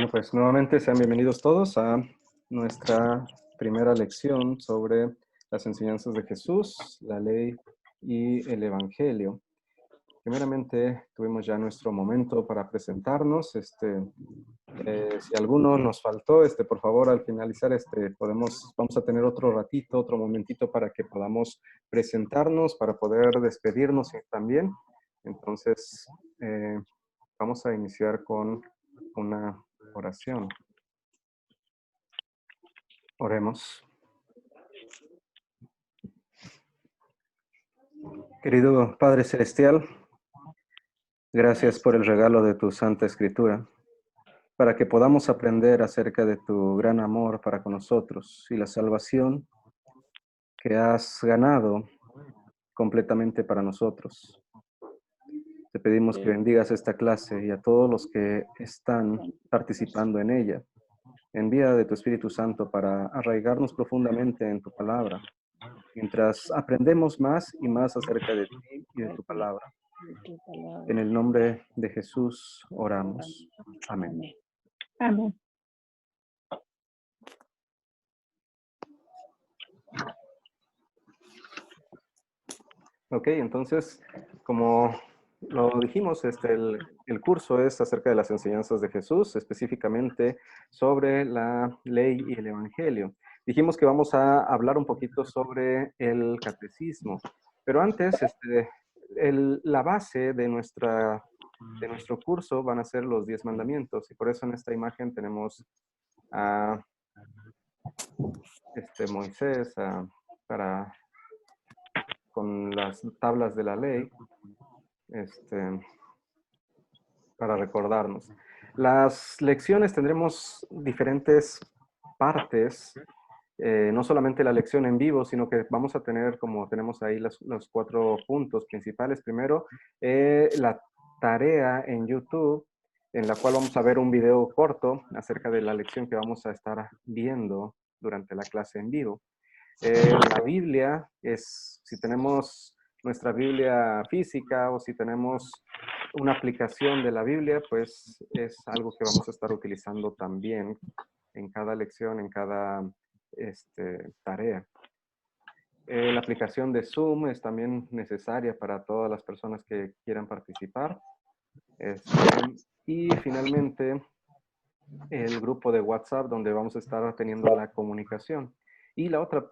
Bueno, pues nuevamente sean bienvenidos todos a nuestra primera lección sobre las enseñanzas de Jesús, la ley y el Evangelio. Primeramente, tuvimos ya nuestro momento para presentarnos. Si alguno nos faltó, por favor, al finalizar, vamos a tener otro ratito, otro momentito para que podamos presentarnos, para poder despedirnos también. Entonces, vamos a iniciar con una oración. Oremos. Querido Padre Celestial, gracias por el regalo de tu Santa Escritura, para que podamos aprender acerca de tu gran amor para con nosotros y la salvación que has ganado completamente para nosotros. Te pedimos que bendigas esta clase y a todos los que están participando en ella. Envía de tu Espíritu Santo para arraigarnos profundamente en tu palabra, mientras aprendemos más y más acerca de ti y de tu palabra. En el nombre de Jesús oramos. Amén. Amén. Ok, entonces, como lo dijimos, el curso es acerca de las enseñanzas de Jesús, específicamente sobre la ley y el Evangelio. Dijimos que vamos a hablar un poquito sobre el catecismo, pero antes, la base de nuestro curso van a ser los 10 mandamientos, y por eso en esta imagen tenemos a Moisés con las tablas de la ley, para recordarnos. Las lecciones tendremos diferentes partes, no solamente la lección en vivo, sino que vamos a tener, como tenemos ahí los 4 puntos principales. Primero, la tarea en YouTube, en la cual vamos a ver un video corto acerca de la lección que vamos a estar viendo durante la clase en vivo. La Biblia es, si tenemos nuestra Biblia física o si tenemos una aplicación de la Biblia, pues es algo que vamos a estar utilizando también en cada lección, en cada tarea. La aplicación de Zoom es también necesaria para todas las personas que quieran participar. Y finalmente, el grupo de WhatsApp donde vamos a estar teniendo la comunicación. Y la otra,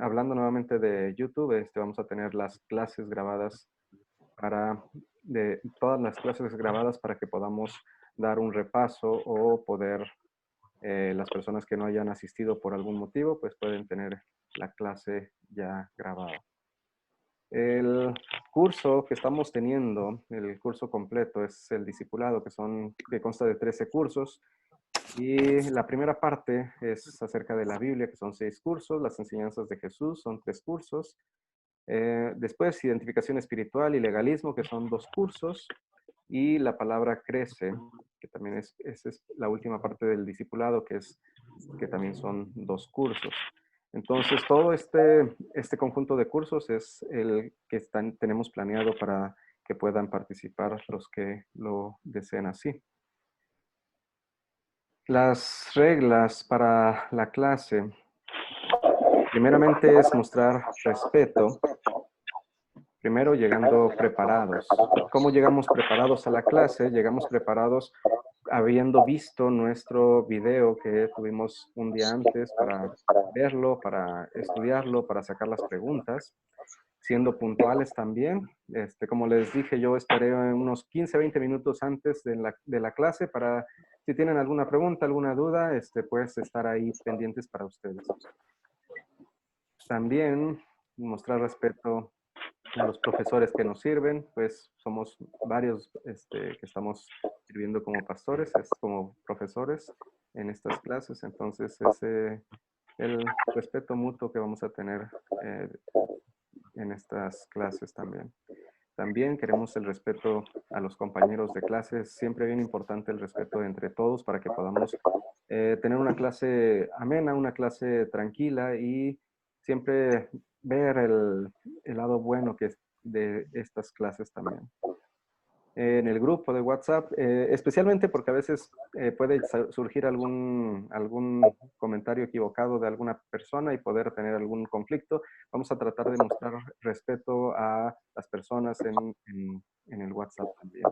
hablando nuevamente de YouTube, vamos a tener las clases grabadas todas las clases grabadas para que podamos dar un repaso o poder, las personas que no hayan asistido por algún motivo, pues pueden tener la clase ya grabada. El curso que estamos teniendo, el curso completo, es el discipulado, que consta de 13 cursos. Y la primera parte es acerca de la Biblia, que son 6 cursos. Las enseñanzas de Jesús son 3 cursos. Después, identificación espiritual y legalismo, que son 2 cursos. Y la palabra crece, que también es la última parte del discipulado, que también son 2 cursos. Entonces, todo este conjunto de cursos es el que tenemos planeado para que puedan participar los que lo deseen así. Las reglas para la clase, primeramente es mostrar respeto. Primero, llegando preparados. ¿Cómo llegamos preparados a la clase? Llegamos preparados habiendo visto nuestro video que tuvimos un día antes para verlo, para estudiarlo, para sacar las preguntas, siendo puntuales también. Como les dije, yo esperé unos 15, 20 minutos antes de la clase para, si tienen alguna pregunta, alguna duda, pues estar ahí pendientes para ustedes. También mostrar respeto a los profesores que nos sirven, pues somos varios que estamos sirviendo como pastores, como profesores en estas clases, entonces es el respeto mutuo que vamos a tener en estas clases también. También queremos el respeto a los compañeros de clase, es siempre bien importante el respeto entre todos para que podamos tener una clase amena, una clase tranquila y siempre ver el lado bueno que es de estas clases también. en el grupo de WhatsApp, especialmente porque a veces puede surgir algún comentario equivocado de alguna persona y poder tener algún conflicto. Vamos a tratar de mostrar respeto a las personas en el WhatsApp también.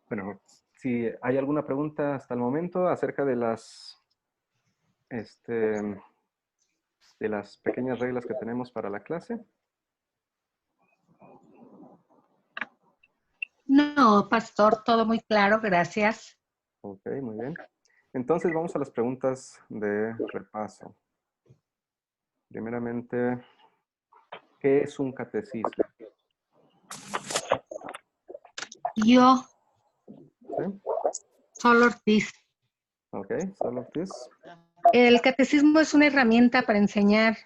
Bueno, si hay alguna pregunta hasta el momento acerca de las pequeñas reglas que tenemos para la clase. No, pastor, todo muy claro, gracias. Ok, muy bien. Entonces vamos a las preguntas de repaso. Primeramente, ¿qué es un catecismo? Yo, ¿Sí? Sol Ortiz. Ok, Sol Ortiz. El catecismo es una herramienta para enseñar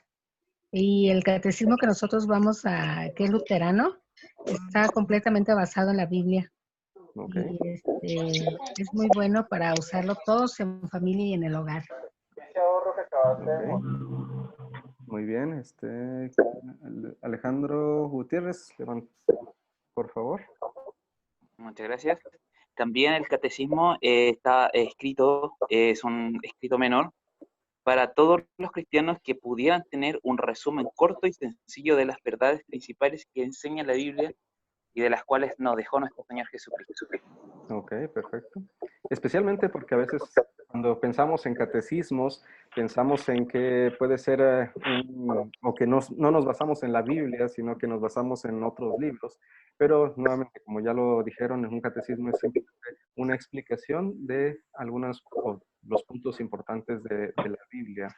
y el catecismo que nosotros vamos a, que es luterano, está completamente basado en la Biblia. Ok. Y es muy bueno para usarlo todos en familia y en el hogar. Ok. Muy bien. Alejandro Gutiérrez, por favor. Muchas gracias. También el catecismo está escrito, es un escrito menor para todos los cristianos que pudieran tener un resumen corto y sencillo de las verdades principales que enseña la Biblia y de las cuales nos dejó nuestro Señor Jesucristo. Ok, perfecto. Especialmente porque a veces cuando pensamos en catecismos, pensamos en que puede ser o que no nos basamos en la Biblia, sino que nos basamos en otros libros. Pero nuevamente, como ya lo dijeron, un catecismo es simplemente una explicación de los puntos importantes de la Biblia,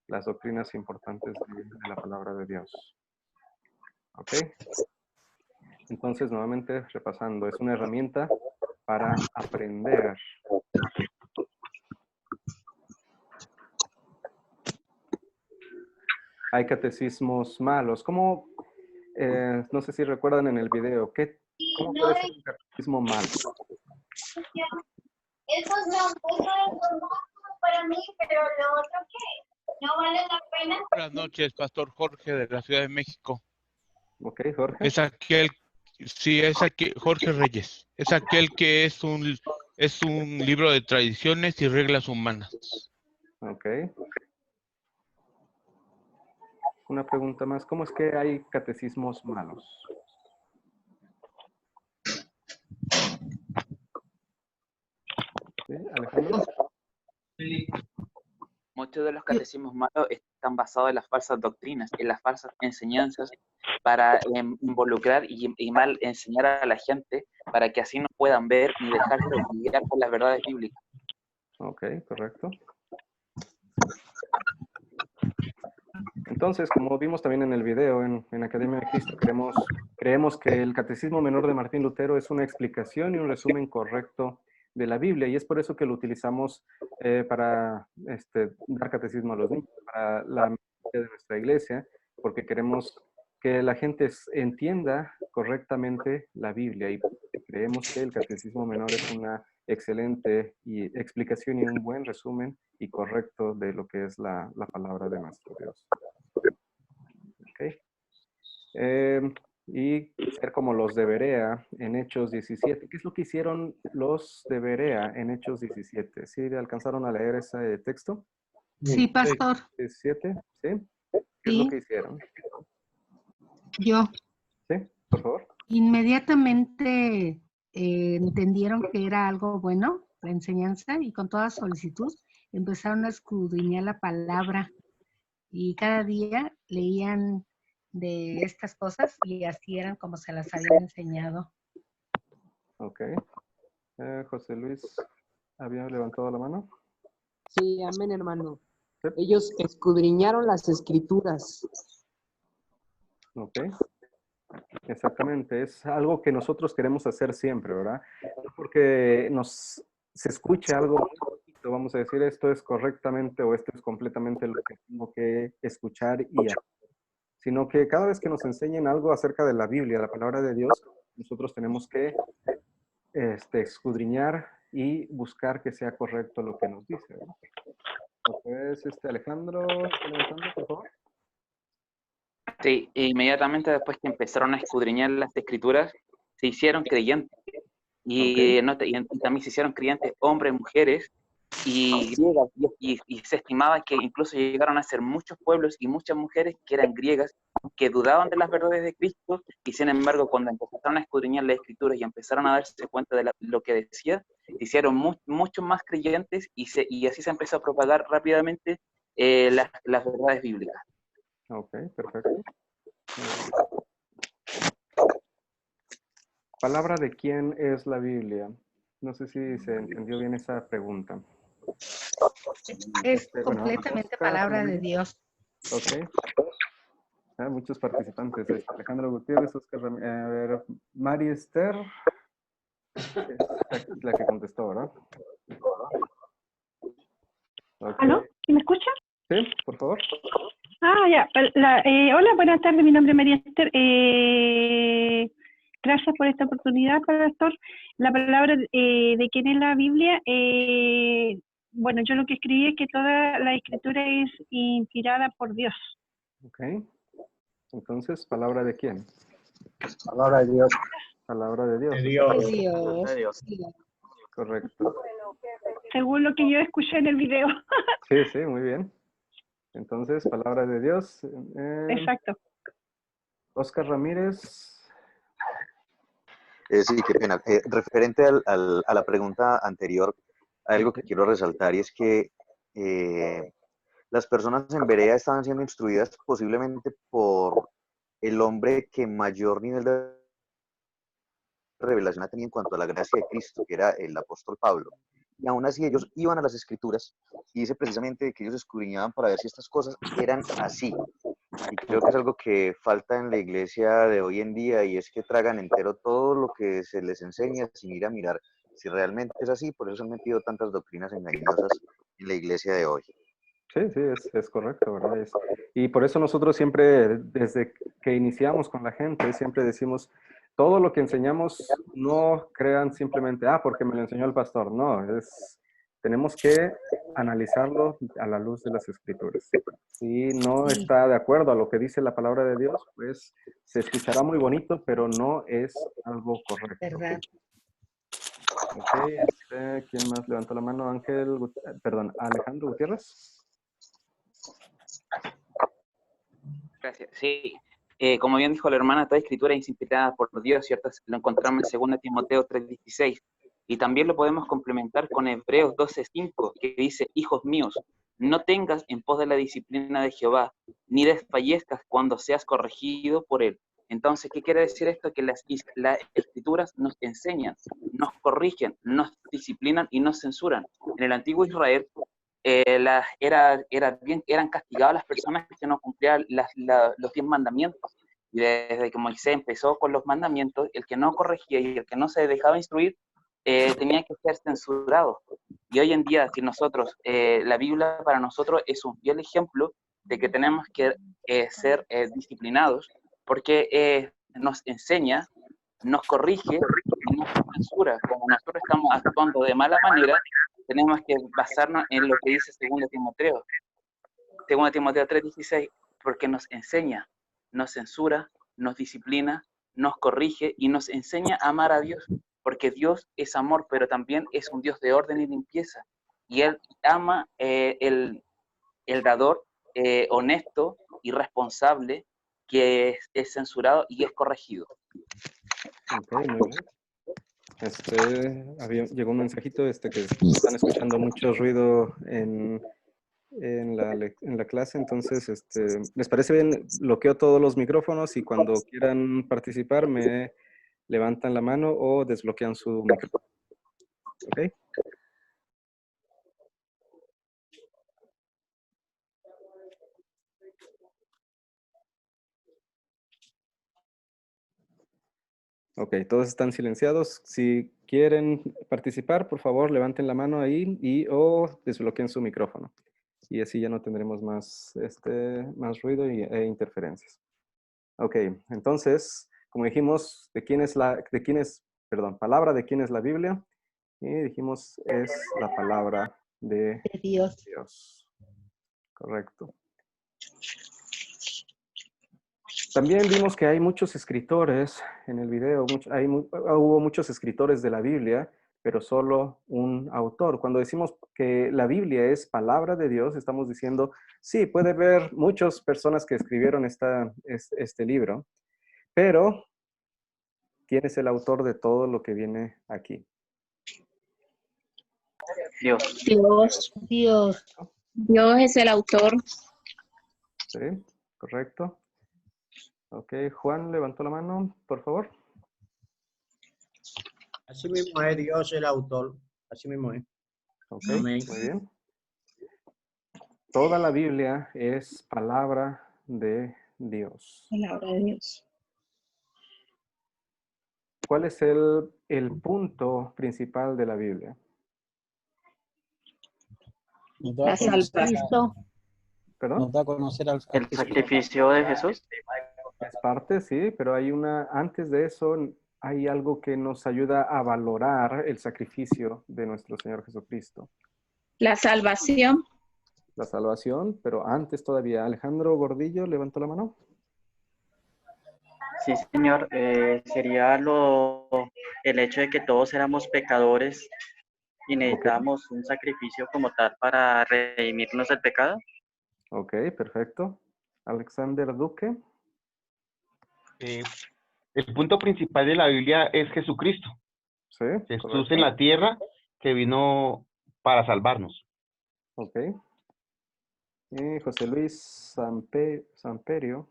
las doctrinas importantes de la palabra de Dios. Ok. Entonces, nuevamente repasando, es una herramienta para aprender. Hay catecismos malos. No sé si recuerdan en el video, ¿cómo puede ser un catecismo malo? Eso no para mí, pero lo otro que no vale la pena. Buenas noches, Pastor Jorge de la Ciudad de México. Ok, Jorge. Jorge Reyes. Es aquel que es un libro de tradiciones y reglas humanas. Ok. Una pregunta más. ¿Cómo es que hay catecismos malos? ¿Sí, Alejandro? Muchos de los catecismos malos están basados en las falsas doctrinas, en las falsas enseñanzas, para involucrar y mal enseñar a la gente, para que así no puedan ver ni dejarse guiar por las verdades bíblicas. Ok, correcto. Entonces, como vimos también en el video, en Academia de Cristo, creemos que el Catecismo Menor de Martín Lutero es una explicación y un resumen correcto de la Biblia, y es por eso que lo utilizamos para dar catecismo a los niños, para la mayoría de nuestra iglesia, porque queremos que la gente entienda correctamente la Biblia, y creemos que el Catecismo Menor es una excelente explicación y un buen resumen y correcto de lo que es la palabra de nuestro Dios. Okay. Y ser como los de Berea en Hechos 17. ¿Qué es lo que hicieron los de Berea en Hechos 17? ¿Sí alcanzaron a leer ese texto? Sí, pastor. 17, ¿sí? ¿Qué es lo Sí. que hicieron? Yo. Sí, por favor. Inmediatamente entendieron que era algo bueno, la enseñanza, y con toda solicitud empezaron a escudriñar la palabra y cada día leían de estas cosas y así eran como se las habían enseñado. Ok. José Luis, ¿había levantado la mano? Sí, amén, hermano. Sí. Ellos escudriñaron las escrituras. Ok. Exactamente, es algo que nosotros queremos hacer siempre, ¿verdad? No porque se escuche algo muy bonito, vamos a decir esto es correctamente o esto es completamente lo que tengo que escuchar y hacer, sino que cada vez que nos enseñen algo acerca de la Biblia, la palabra de Dios, nosotros tenemos que escudriñar y buscar que sea correcto lo que nos dice, ¿verdad? Entonces, Alejandro, ¿está levantando, por favor? Sí, e inmediatamente después que empezaron a escudriñar las escrituras, se hicieron creyentes. Y, y también se hicieron creyentes hombres, mujeres y griegas. Y se estimaba que incluso llegaron a ser muchos pueblos y muchas mujeres que eran griegas, que dudaban de las verdades de Cristo, y sin embargo cuando empezaron a escudriñar las escrituras y empezaron a darse cuenta de lo que decía, se hicieron mucho más creyentes y así se empezó a propagar rápidamente las verdades bíblicas. Ok, perfecto. ¿Palabra de quién es la Biblia? No sé si se entendió bien esa pregunta. Es Bueno, completamente Oscar palabra de Ramírez. Dios. Ok. Muchos participantes. Alejandro Gutiérrez, Oscar Ramírez. A ver, Mari Esther. Es la que contestó, ¿verdad? Okay. ¿Aló? ¿Sí me escucha? Sí, por favor. Ya. Hola, buenas tardes. Mi nombre es María Esther. Gracias por esta oportunidad, pastor. La palabra de quién es la Biblia. Bueno, yo lo que escribí es que toda la escritura es inspirada por Dios. Ok. Entonces, ¿palabra de quién? Palabra de Dios. Palabra de Dios. De Dios. Correcto. Según lo que yo escuché en el video. Sí, sí, muy bien. Entonces, palabra de Dios. Exacto. Oscar Ramírez. Sí, qué pena. Referente a la pregunta anterior, algo que quiero resaltar y es que las personas en Berea estaban siendo instruidas posiblemente por el hombre que mayor nivel de revelación tenía en cuanto a la gracia de Cristo, que era el apóstol Pablo. Y aún así ellos iban a las escrituras y dice precisamente que ellos escudriñaban para ver si estas cosas eran así. Y creo que es algo que falta en la iglesia de hoy en día, y es que tragan entero todo lo que se les enseña sin ir a mirar si realmente es así. Por eso se han metido tantas doctrinas engañosas en la iglesia de hoy. Sí, sí, es correcto, ¿verdad? Y por eso nosotros siempre, desde que iniciamos con la gente, siempre decimos, todo lo que enseñamos, no crean simplemente, porque me lo enseñó el pastor. No, tenemos que analizarlo a la luz de las Escrituras. Si no está de acuerdo a lo que dice la palabra de Dios, pues se escuchará muy bonito, pero no es algo correcto. ¿Verdad? Ok, ¿quién más levantó la mano? Alejandro Gutiérrez. Gracias. Sí, como bien dijo la hermana, toda escritura es inspirada por Dios, ¿cierto? Lo encontramos en 2 Timoteo 3:16. Y también lo podemos complementar con Hebreos 12:5, que dice, hijos míos, no tengas en pos de la disciplina de Jehová, ni desfallezcas cuando seas corregido por él. Entonces, ¿qué quiere decir esto? Que las escrituras nos enseñan, nos corrigen, nos disciplinan y nos censuran. En el antiguo Israel, eran castigadas las personas que no cumplían los 10 mandamientos. Y desde que Moisés empezó con los mandamientos, el que no corregía y el que no se dejaba instruir, tenía que ser censurado. Y hoy en día, si nosotros, la Biblia para nosotros es un fiel ejemplo de que tenemos que ser disciplinados, porque nos enseña, nos corrige y nos censura. Como nosotros estamos actuando de mala manera, tenemos que basarnos en lo que dice 2 Timoteo 3:16, porque nos enseña, nos censura, nos disciplina, nos corrige y nos enseña a amar a Dios, porque Dios es amor, pero también es un Dios de orden y limpieza. Y Él ama el dador honesto y responsable, que es censurado y es corregido. Ok, muy bien. Llegó un mensajito que están escuchando mucho ruido en la clase, entonces, ¿les parece bien? Bloqueo todos los micrófonos y cuando quieran participar me levantan la mano o desbloquean su micrófono. ¿Ok? Ok, todos están silenciados. Si quieren participar, por favor, levanten la mano ahí o desbloqueen su micrófono. Y así ya no tendremos más ruido e interferencias. Ok, entonces, como dijimos, palabra de quién es la Biblia, y dijimos es la palabra de Dios. Dios. Correcto. También vimos que hay muchos escritores en el video, hubo muchos escritores de la Biblia, pero solo un autor. Cuando decimos que la Biblia es palabra de Dios, estamos diciendo, sí, puede haber muchas personas que escribieron este libro, pero ¿quién es el autor de todo lo que viene aquí? Dios. Dios. Dios. Dios es el autor. Sí, correcto. Ok, Juan levantó la mano, por favor. Así mismo es Dios el autor. Así mismo es. Ok, Amén. muy bien. Toda la Biblia es palabra de Dios. Palabra de Dios. ¿Cuál es el punto principal de la Biblia? La salvación. Cristo. ¿Perdón? Nos da a conocer al El sacrificio de Jesús. Es parte, sí, pero antes de eso, hay algo que nos ayuda a valorar el sacrificio de nuestro Señor Jesucristo. La salvación. La salvación, pero antes todavía. Alejandro Gordillo levantó la mano. Sí, señor. Sería el hecho de que todos éramos pecadores y necesitábamos un sacrificio como tal para redimirnos del pecado. Ok, perfecto. Alexander Duque. El punto principal de la Biblia es Jesucristo. Sí, Jesús correcto. en la tierra que vino para salvarnos. Ok. Y José Luis Samperio.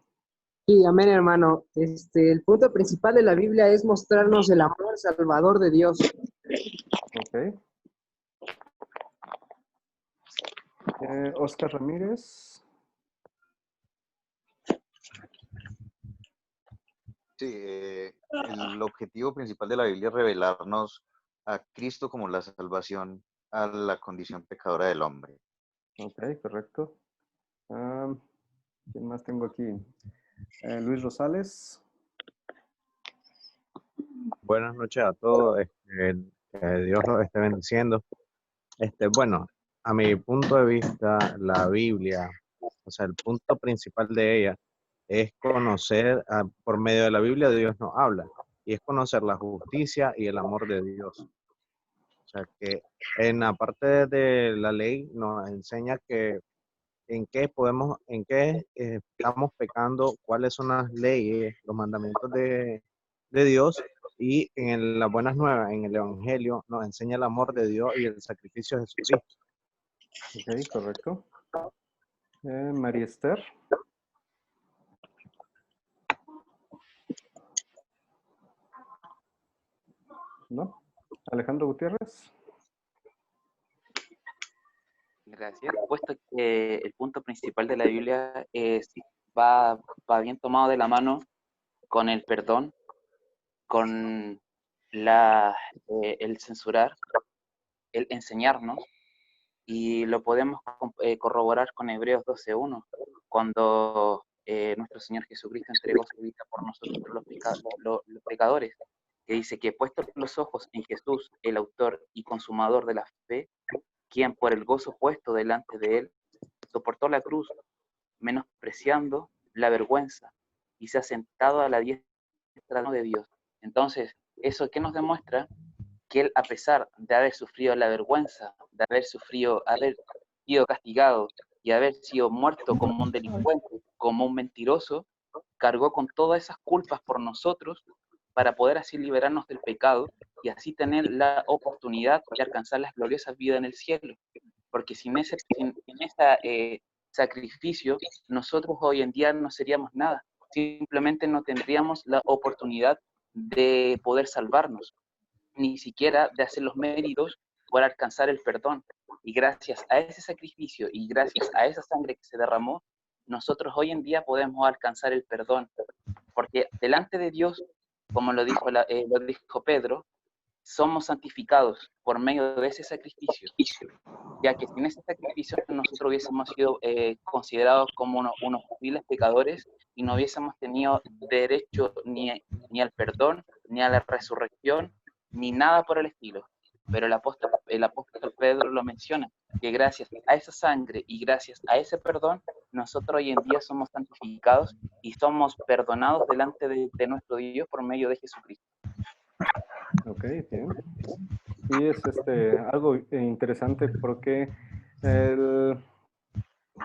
Sí, amén, hermano. El punto principal de la Biblia es mostrarnos el amor salvador de Dios. Ok. Oscar Ramírez. Sí, el objetivo principal de la Biblia es revelarnos a Cristo como la salvación a la condición pecadora del hombre. Ok, correcto. ¿Quién más tengo aquí? Luis Rosales. Buenas noches a todos. Que Dios los esté bendiciendo. Bueno, a mi punto de vista, la Biblia, o sea, el punto principal de ella es conocer, por medio de la Biblia Dios nos habla, y es conocer la justicia y el amor de Dios. O sea, que en la parte de la ley nos enseña que en qué estamos pecando, cuáles son las leyes, los mandamientos de Dios, y en las buenas nuevas, en el Evangelio, nos enseña el amor de Dios y el sacrificio de Jesucristo. Ok, correcto. María Esther. ¿No? Alejandro Gutiérrez. Gracias. Puesto que el punto principal de la Biblia va bien tomado de la mano con el perdón, con el censurar, el enseñarnos, y lo podemos corroborar con Hebreos 12:1, cuando nuestro Señor Jesucristo entregó su vida por nosotros los pecadores, que dice que puestos los ojos en Jesús, el autor y consumador de la fe, quien por el gozo puesto delante de él, soportó la cruz, menospreciando la vergüenza, y se ha sentado a la diestra de Dios. Entonces, ¿eso qué nos demuestra? Que él, a pesar de haber sufrido la vergüenza, de haber sido castigado y haber sido muerto como un delincuente, como un mentiroso, cargó con todas esas culpas por nosotros para poder así liberarnos del pecado y así tener la oportunidad de alcanzar las gloriosas vidas en el cielo. Porque sin ese sacrificio, nosotros hoy en día no seríamos nada. Simplemente no tendríamos la oportunidad de poder salvarnos, ni siquiera de hacer los méritos por alcanzar el perdón. Y gracias a ese sacrificio y gracias a esa sangre que se derramó, nosotros hoy en día podemos alcanzar el perdón. Porque delante de Dios, como lo dijo Pedro, somos santificados por medio de ese sacrificio, ya que sin ese sacrificio nosotros hubiésemos sido considerados como unos viles pecadores y no hubiésemos tenido derecho ni al perdón, ni a la resurrección, ni nada por el estilo. Pero el apóstol Pedro lo menciona, que gracias a esa sangre y gracias a ese perdón nosotros hoy en día somos santificados y somos perdonados delante de nuestro Dios por medio de Jesucristo. Ok, bien. Y es algo interesante porque,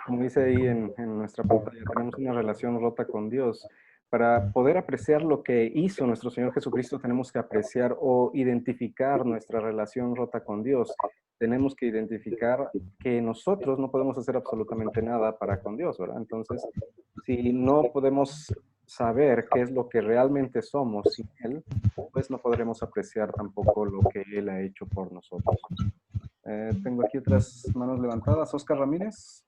como dice ahí en nuestra pantalla, tenemos una relación rota con Dios. Para poder apreciar lo que hizo nuestro Señor Jesucristo, tenemos que apreciar o identificar nuestra relación rota con Dios. Tenemos que identificar que nosotros no podemos hacer absolutamente nada para con Dios, ¿verdad? Entonces, si no podemos saber qué es lo que realmente somos sin Él, pues no podremos apreciar tampoco lo que Él ha hecho por nosotros. Tengo aquí otras manos levantadas. Oscar Ramírez.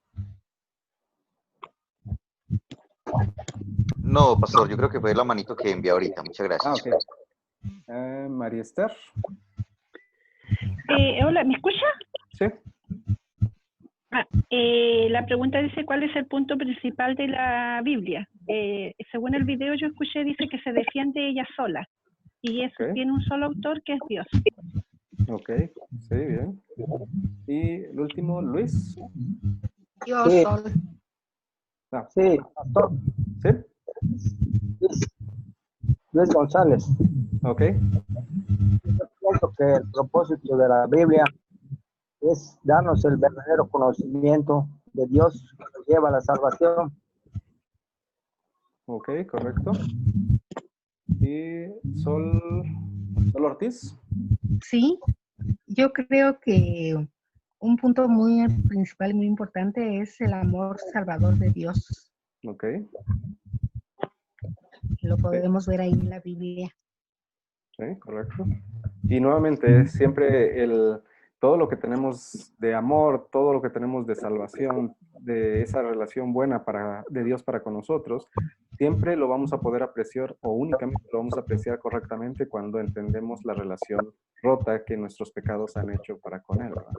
No, pastor, yo creo que fue la manito que envié ahorita. Muchas gracias. Ok. María Esther. Hola, ¿me escucha? Sí. La pregunta dice, ¿cuál es el punto principal de la Biblia? Según el video yo escuché, dice que se defiende ella sola. Y eso tiene un solo autor, que es Dios. Ok, sí, bien. Y el último, Luis. Dios Sí. solo. Sí, pastor. ¿Sí? Luis González. Ok. Yo pienso que el propósito de la Biblia es darnos el verdadero conocimiento de Dios que nos lleva a la salvación. Ok, correcto. Y Sol Ortiz. Sí, yo creo que un punto muy principal, muy importante es el amor salvador de Dios. Ok. Lo podemos ver ahí en la Biblia. Sí, correcto. Y nuevamente, siempre todo lo que tenemos de amor, todo lo que tenemos de salvación, de esa relación buena de Dios para con nosotros, siempre lo vamos a poder apreciar o únicamente lo vamos a apreciar correctamente cuando entendemos la relación rota que nuestros pecados han hecho para con Él, ¿verdad?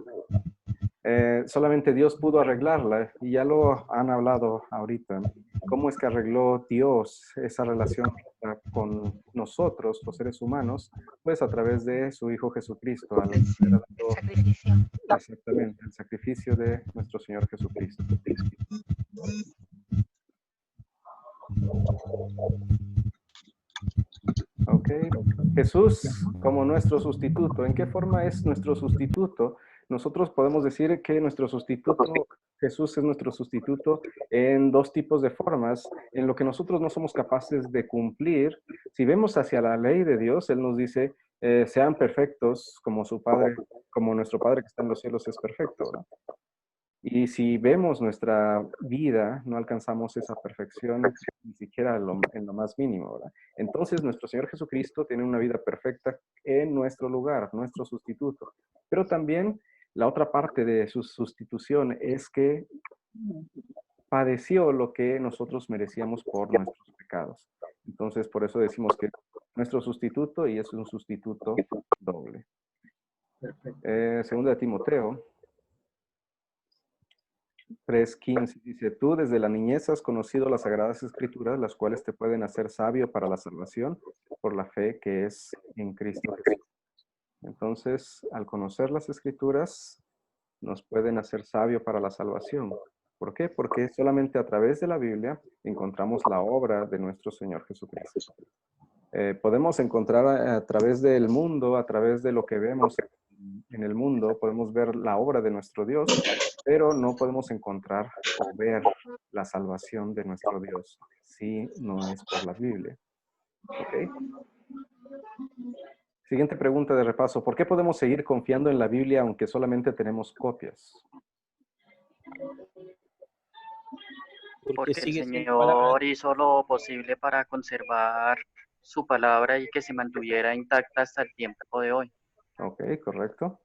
Solamente Dios pudo arreglarla y ya lo han hablado ahorita. ¿Cómo es que arregló Dios esa relación con nosotros, los seres humanos? Pues a través de su Hijo Jesucristo. El sacrificio. Exactamente, el sacrificio de nuestro Señor Jesucristo. Ok, Jesús como nuestro sustituto. ¿En qué forma es nuestro sustituto? Nosotros podemos decir que nuestro sustituto, Jesús es nuestro sustituto en dos tipos de formas, en lo que nosotros no somos capaces de cumplir. Si vemos hacia la ley de Dios, Él nos dice, sean perfectos como su Padre, como nuestro Padre que está en los cielos es perfecto, ¿verdad? Y si vemos nuestra vida, no alcanzamos esa perfección ni siquiera en lo más mínimo, ¿verdad? Entonces, nuestro Señor Jesucristo tiene una vida perfecta en nuestro lugar, nuestro sustituto. Pero también la otra parte de su sustitución es que padeció lo que nosotros merecíamos por nuestros pecados. Entonces, por eso decimos que nuestro sustituto, y es un sustituto doble. Segunda de Timoteo 3:15 dice, tú desde la niñez has conocido las sagradas escrituras, las cuales te pueden hacer sabio para la salvación por la fe que es en Cristo Jesús. Entonces, al conocer las escrituras, nos pueden hacer sabio para la salvación. ¿Por qué? Porque solamente a través de la Biblia encontramos la obra de nuestro Señor Jesucristo. Podemos encontrar a través del mundo, a través de lo que vemos en el mundo, podemos ver la obra de nuestro Dios, pero no podemos encontrar o ver la salvación de nuestro Dios si no es por la Biblia. ¿Ok? Siguiente pregunta de repaso. ¿Por qué podemos seguir confiando en la Biblia aunque solamente tenemos copias? Porque el Señor hizo lo posible para conservar su palabra y que se mantuviera intacta hasta el tiempo de hoy. Ok, correcto.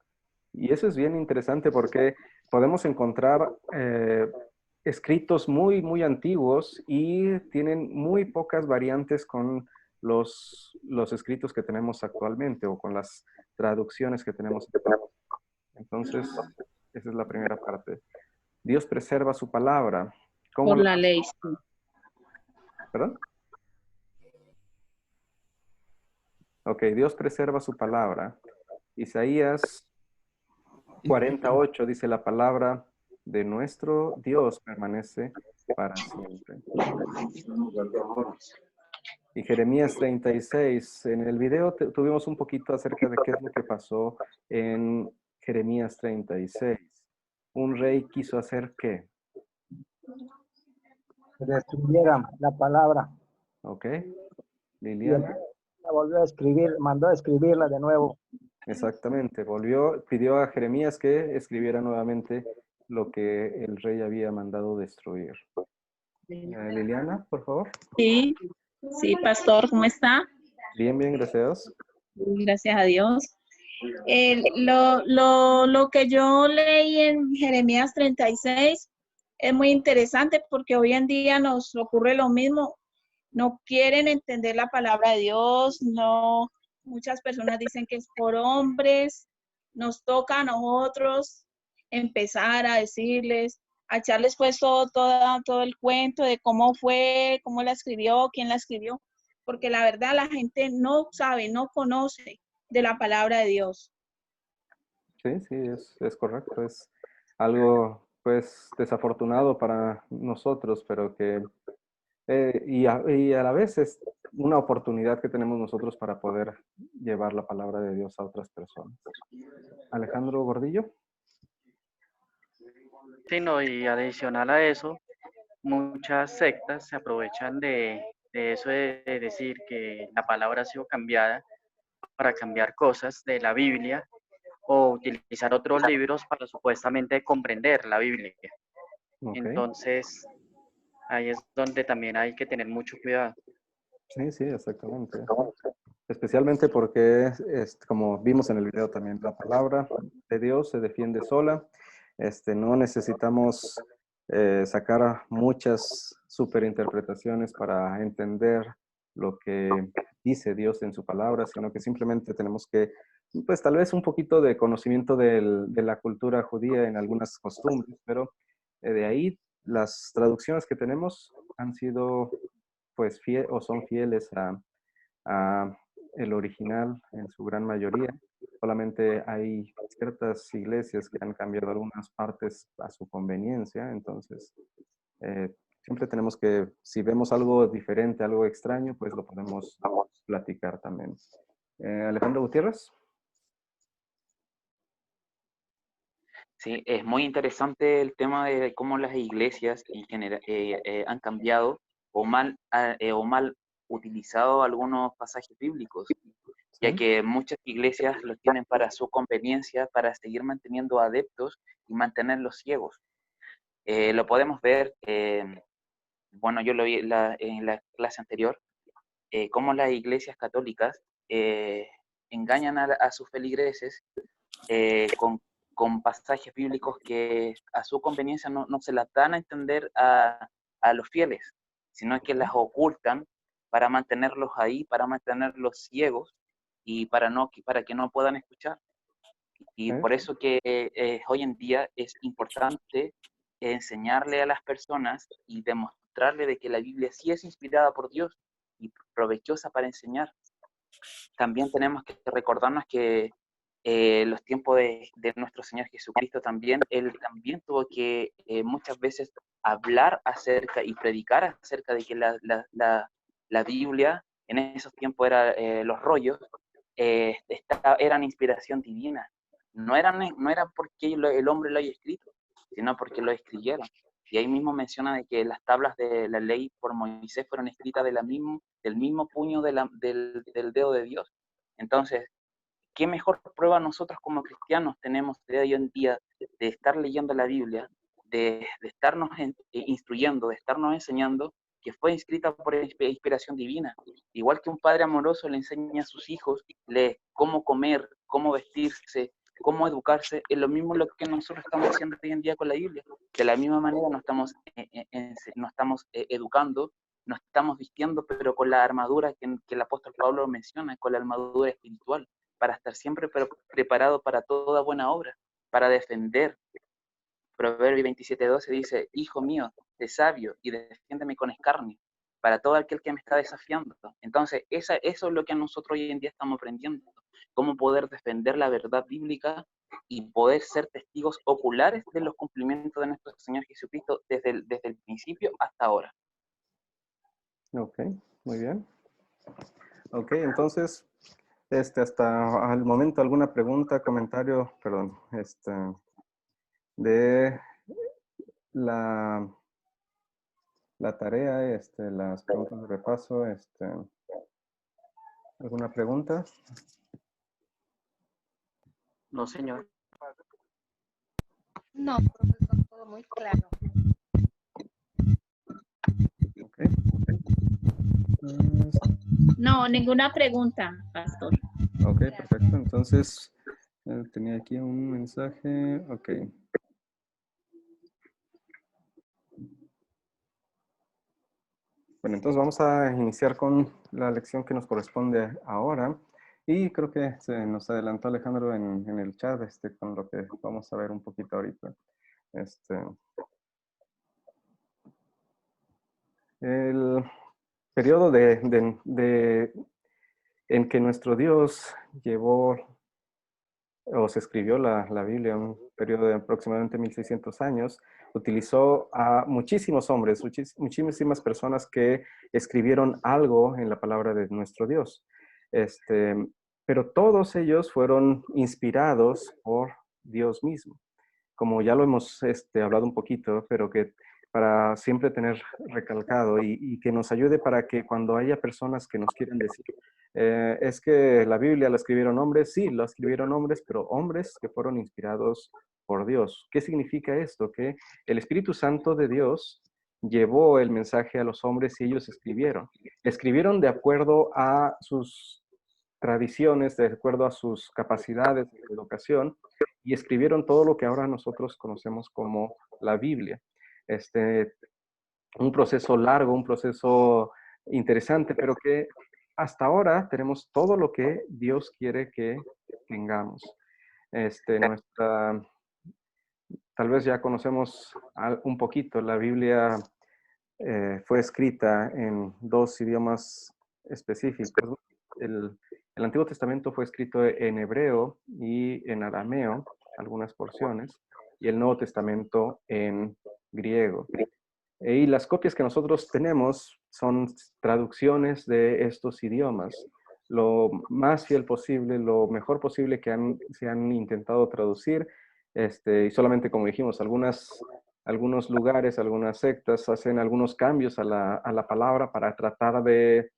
Y eso es bien interesante porque podemos encontrar escritos muy, muy antiguos y tienen muy pocas variantes con los escritos que tenemos actualmente o con las traducciones que tenemos actualmente. Entonces, esa es la primera parte. Dios preserva su palabra. Por la ley. ¿Perdón? Ok, Dios preserva su palabra. Isaías 48 dice, la palabra de nuestro Dios permanece para siempre. Y Jeremías 36, en el video tuvimos un poquito acerca de qué es lo que pasó en Jeremías 36. Un rey quiso hacer ¿qué? Que destruyeran la palabra. ¿Ok? Y el Liliana. rey la volvió a escribir, mandó a escribirla de nuevo. Exactamente, pidió a Jeremías que escribiera nuevamente lo que el rey había mandado destruir. Liliana, por favor. Sí, sí, pastor, ¿cómo está? Bien, bien, gracias. Gracias a Dios. Lo que yo leí en Jeremías 36 es muy interesante porque hoy en día nos ocurre lo mismo. No quieren entender la palabra de Dios, no, muchas personas dicen que es por hombres, nos toca a nosotros empezar a decirles, a echarles pues todo el cuento de cómo fue, cómo la escribió, quién la escribió, porque la verdad la gente no sabe, no conoce de la palabra de Dios. Sí, sí, es correcto. Es algo, pues, desafortunado para nosotros, pero que, y a la vez es una oportunidad que tenemos nosotros para poder llevar la palabra de Dios a otras personas. Alejandro Gordillo. Sí, no, y adicional a eso, muchas sectas se aprovechan de eso de decir que la palabra ha sido cambiada para cambiar cosas de la Biblia o utilizar otros libros para supuestamente comprender la Biblia. Ok. Entonces, ahí es donde también hay que tener mucho cuidado. Sí, sí, exactamente. Especialmente porque, como vimos en el video también, la palabra de Dios se defiende sola. No necesitamos sacar muchas superinterpretaciones para entender lo que dice Dios en su palabra, sino que simplemente tenemos que, pues tal vez un poquito de conocimiento de la cultura judía en algunas costumbres, pero de ahí las traducciones que tenemos han sido pues son fieles a el original en su gran mayoría. Solamente hay ciertas iglesias que han cambiado algunas partes a su conveniencia, entonces siempre tenemos que, si vemos algo diferente, algo extraño, pues lo podemos platicar también. Alejandro Gutiérrez. Sí, es muy interesante el tema de cómo las iglesias en general han cambiado o mal utilizado algunos pasajes bíblicos, ya que muchas iglesias los tienen para su conveniencia, para seguir manteniendo adeptos y mantenerlos ciegos. Lo podemos ver, bueno, yo lo vi en la clase anterior, cómo las iglesias católicas engañan a sus feligreses con pasajes bíblicos que a su conveniencia no se las dan a entender a los fieles, sino que las ocultan para mantenerlos ahí, para mantenerlos ciegos y para que no puedan escuchar. Y por eso que hoy en día es importante enseñarle a las personas y demostrarle de que la Biblia sí es inspirada por Dios y provechosa para enseñar. También tenemos que recordarnos que los tiempos de nuestro Señor Jesucristo también, Él también tuvo que muchas veces hablar acerca y predicar acerca de que la Biblia en esos tiempos era los rollos, eran inspiración divina. No era porque el hombre lo haya escrito, sino porque lo escribieron. Y ahí mismo menciona de que las tablas de la ley por Moisés fueron escritas del mismo puño del dedo de Dios. Entonces, ¿qué mejor prueba nosotros como cristianos tenemos de hoy en día de estar leyendo la Biblia, de estarnos instruyendo, de estarnos enseñando, que fue escrita por inspiración divina? Igual que un padre amoroso le enseña a sus hijos cómo comer, cómo vestirse, cómo educarse, es lo mismo lo que nosotros estamos haciendo hoy en día con la Biblia. De la misma manera nos estamos educando, nos estamos vistiendo, pero con la armadura que el apóstol Pablo menciona, con la armadura espiritual, para estar siempre preparado para toda buena obra, para defender. Proverbio 27:12 dice, hijo mío, sé sabio y defiéndeme con escarnio, para todo aquel que me está desafiando. Entonces, eso es lo que nosotros hoy en día estamos aprendiendo, cómo poder defender la verdad bíblica y poder ser testigos oculares de los cumplimientos de nuestro Señor Jesucristo desde el principio hasta ahora. Ok, muy bien. Ok, entonces, hasta el momento, ¿alguna pregunta, comentario, perdón, de la tarea, las preguntas de repaso, ¿alguna pregunta? No, señor. No, profesor, todo muy claro. Ok. No, ninguna pregunta, pastor. Ok, perfecto. Entonces, tenía aquí un mensaje. Ok. Bueno, entonces vamos a iniciar con la lección que nos corresponde ahora. Y creo que se nos adelantó Alejandro en el chat con lo que vamos a ver un poquito ahorita. El periodo en que nuestro Dios llevó o se escribió la Biblia, un periodo de aproximadamente 1600 años, utilizó a muchísimos hombres, muchísimas personas que escribieron algo en la palabra de nuestro Dios. Pero todos ellos fueron inspirados por Dios mismo. Como ya lo hemos hablado un poquito, pero que para siempre tener recalcado y que nos ayude para que cuando haya personas que nos quieran decir, es que la Biblia la escribieron hombres, sí, la escribieron hombres, pero hombres que fueron inspirados por Dios. ¿Qué significa esto? Que el Espíritu Santo de Dios llevó el mensaje a los hombres y ellos escribieron. Escribieron de acuerdo a sus tradiciones, de acuerdo a sus capacidades de educación, y escribieron todo lo que ahora nosotros conocemos como la Biblia. Un proceso largo, un proceso interesante, pero que hasta ahora tenemos todo lo que Dios quiere que tengamos. Tal vez ya conocemos un poquito, la Biblia fue escrita en 2 idiomas específicos. El Antiguo Testamento fue escrito en hebreo y en arameo, algunas porciones, y el Nuevo Testamento en griego. Y las copias que nosotros tenemos son traducciones de estos idiomas. Lo más fiel posible, lo mejor posible que se han intentado traducir, y solamente como dijimos, algunos lugares, algunas sectas hacen algunos cambios a la palabra para tratar de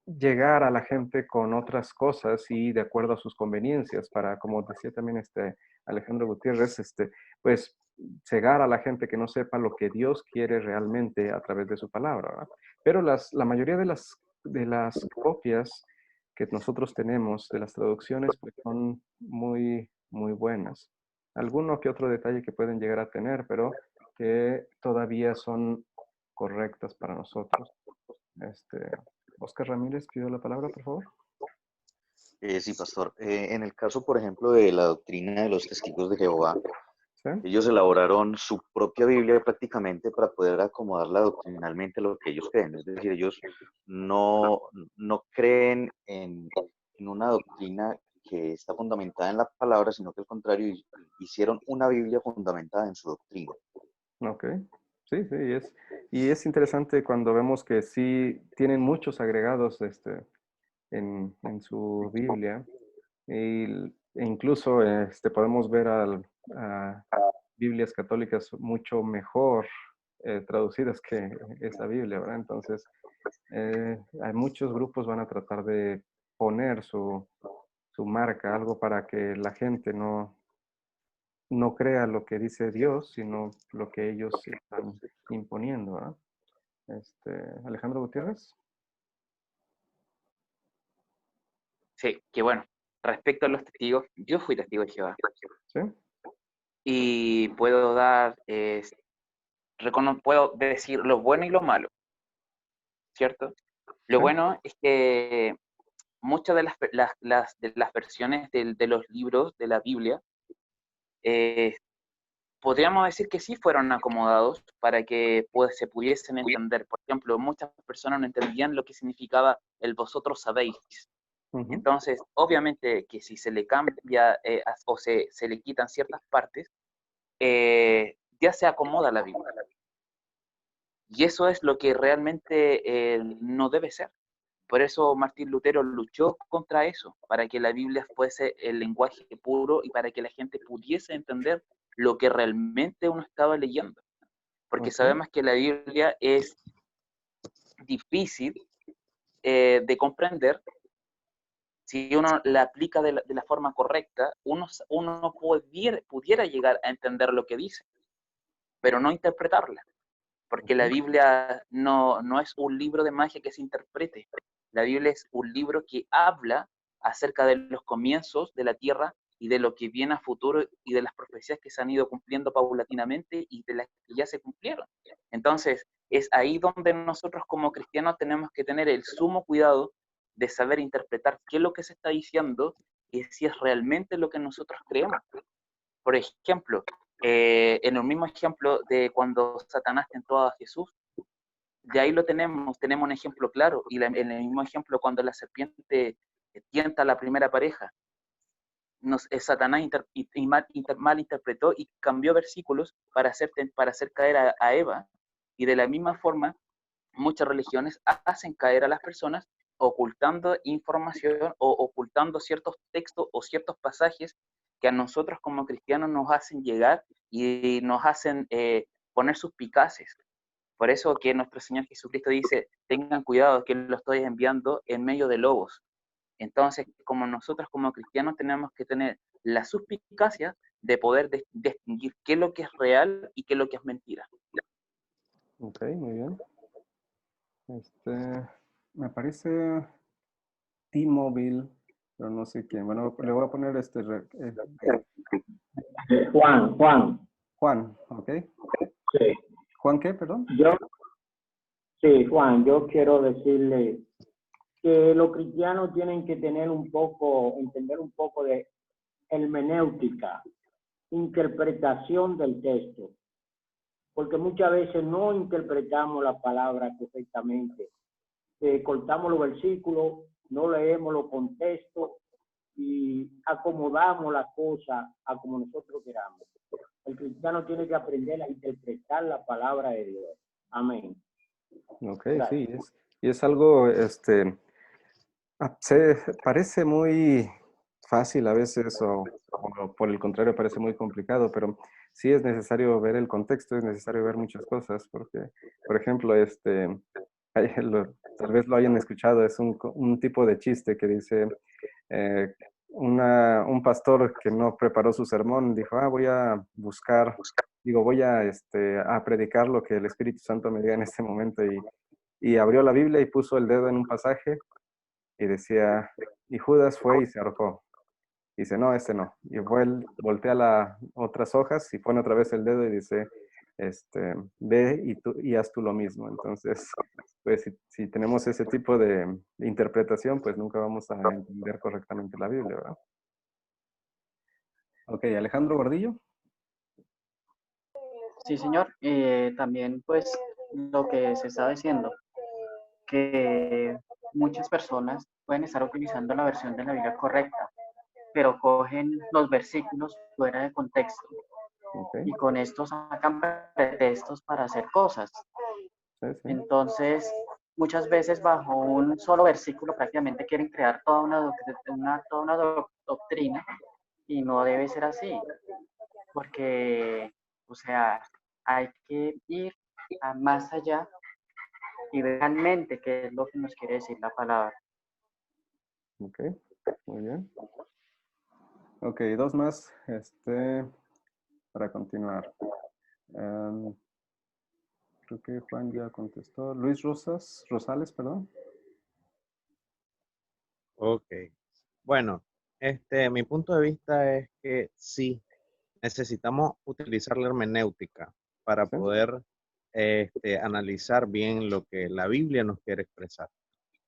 llegar a la gente con otras cosas y de acuerdo a sus conveniencias, para, como decía también Alejandro Gutiérrez, pues cegar a la gente que no sepa lo que Dios quiere realmente a través de su palabra, ¿verdad? Pero la mayoría de las copias que nosotros tenemos de las traducciones pues son muy, muy buenas. Alguno que otro detalle que pueden llegar a tener, pero que todavía son correctas para nosotros. Oscar Ramírez pidió la palabra, por favor. Sí, pastor. En el caso, por ejemplo, de la doctrina de los testigos de Jehová, ¿sí? Ellos elaboraron su propia Biblia prácticamente para poder acomodarla doctrinalmente a lo que ellos creen. Es decir, ellos no creen en una doctrina que está fundamentada en la palabra, sino que al contrario, hicieron una Biblia fundamentada en su doctrina. Ok. Sí, y es interesante cuando vemos que sí tienen muchos agregados en su Biblia, e incluso podemos ver a Biblias católicas mucho mejor traducidas que esa Biblia, ¿verdad? Entonces, hay muchos grupos van a tratar de poner su marca, algo para que la gente no crea lo que dice Dios, sino lo que ellos están imponiendo, ¿verdad? Alejandro Gutiérrez. Sí, que bueno, respecto a los testigos, yo fui testigo de Jehová. ¿Sí? Y puedo puedo decir lo bueno y lo malo, ¿cierto? Lo ¿Sí? bueno es que muchas de las versiones de los libros de la Biblia, podríamos decir que sí fueron acomodados para que se pudiesen entender. Por ejemplo, muchas personas no entendían lo que significaba el vosotros sabéis. Ujú. Entonces, obviamente que si se le cambia o se le quitan ciertas partes, ya se acomoda la Biblia. Y eso es lo que realmente no debe ser. Por eso Martín Lutero luchó contra eso, para que la Biblia fuese el lenguaje puro y para que la gente pudiese entender lo que realmente uno estaba leyendo. Porque sabemos que la Biblia es difícil de comprender. Si uno la aplica de la forma correcta, uno pudiera llegar a entender lo que dice, pero no interpretarla. Porque la Biblia no es un libro de magia que se interprete. La Biblia es un libro que habla acerca de los comienzos de la tierra y de lo que viene a futuro y de las profecías que se han ido cumpliendo paulatinamente y de las que ya se cumplieron. Entonces, es ahí donde nosotros como cristianos tenemos que tener el sumo cuidado de saber interpretar qué es lo que se está diciendo y si es realmente lo que nosotros creemos. Por ejemplo, en el mismo ejemplo de cuando Satanás tentó a Jesús, de ahí lo tenemos un ejemplo claro, y en el mismo ejemplo cuando la serpiente tienta a la primera pareja, Satanás malinterpretó y cambió versículos para hacer caer a Eva, y de la misma forma muchas religiones hacen caer a las personas ocultando información o ocultando ciertos textos o ciertos pasajes que a nosotros como cristianos nos hacen llegar y nos hacen poner suspicaces. Por eso que nuestro Señor Jesucristo dice, tengan cuidado que lo estoy enviando en medio de lobos. Entonces, como nosotros como cristianos tenemos que tener la suspicacia de poder distinguir qué es lo que es real y qué es lo que es mentira. Ok, muy bien. Me parece T-Mobile, pero no sé quién. Bueno, le voy a poner Juan, ¿ok? Sí. ¿Juan qué, perdón? Juan, yo quiero decirle que los cristianos tienen que entender un poco de hermenéutica, interpretación del texto, porque muchas veces no interpretamos la palabra correctamente. Cortamos los versículos, no leemos los contextos y acomodamos las cosas a como nosotros queramos. El cristiano tiene que aprender a interpretar la palabra de Dios. Amén. Ok, sí, es algo, parece muy fácil a veces o por el contrario parece muy complicado, pero sí es necesario ver el contexto, es necesario ver muchas cosas, porque, por ejemplo, tal vez lo hayan escuchado, es un tipo de chiste que dice, un pastor que no preparó su sermón dijo, voy a predicar lo que el Espíritu Santo me diga en este momento, y abrió la Biblia y puso el dedo en un pasaje y decía, y Judas fue y se ahorcó. Y dice, no, no. Y voltea las otras hojas y pone otra vez el dedo y dice, ve y haz tú lo mismo. Entonces, pues si tenemos ese tipo de interpretación, pues nunca vamos a entender correctamente la Biblia, ¿verdad? Ok, Alejandro Gordillo. Sí, señor. También, pues, lo que se está diciendo, que muchas personas pueden estar utilizando la versión de la Biblia correcta, pero cogen los versículos fuera de contexto. Y con esto sacan pretextos para hacer cosas. Entonces, muchas veces bajo un solo versículo prácticamente quieren crear toda una doctrina, y no debe ser así, porque, o sea, hay que ir más allá y ver realmente qué es lo que nos quiere decir la palabra. Ok, muy bien. Ok, dos más para continuar. Creo que Juan ya contestó. Luis Rosales, perdón. Ok. Bueno, mi punto de vista es que sí, necesitamos utilizar la hermenéutica para poder analizar bien lo que la Biblia nos quiere expresar.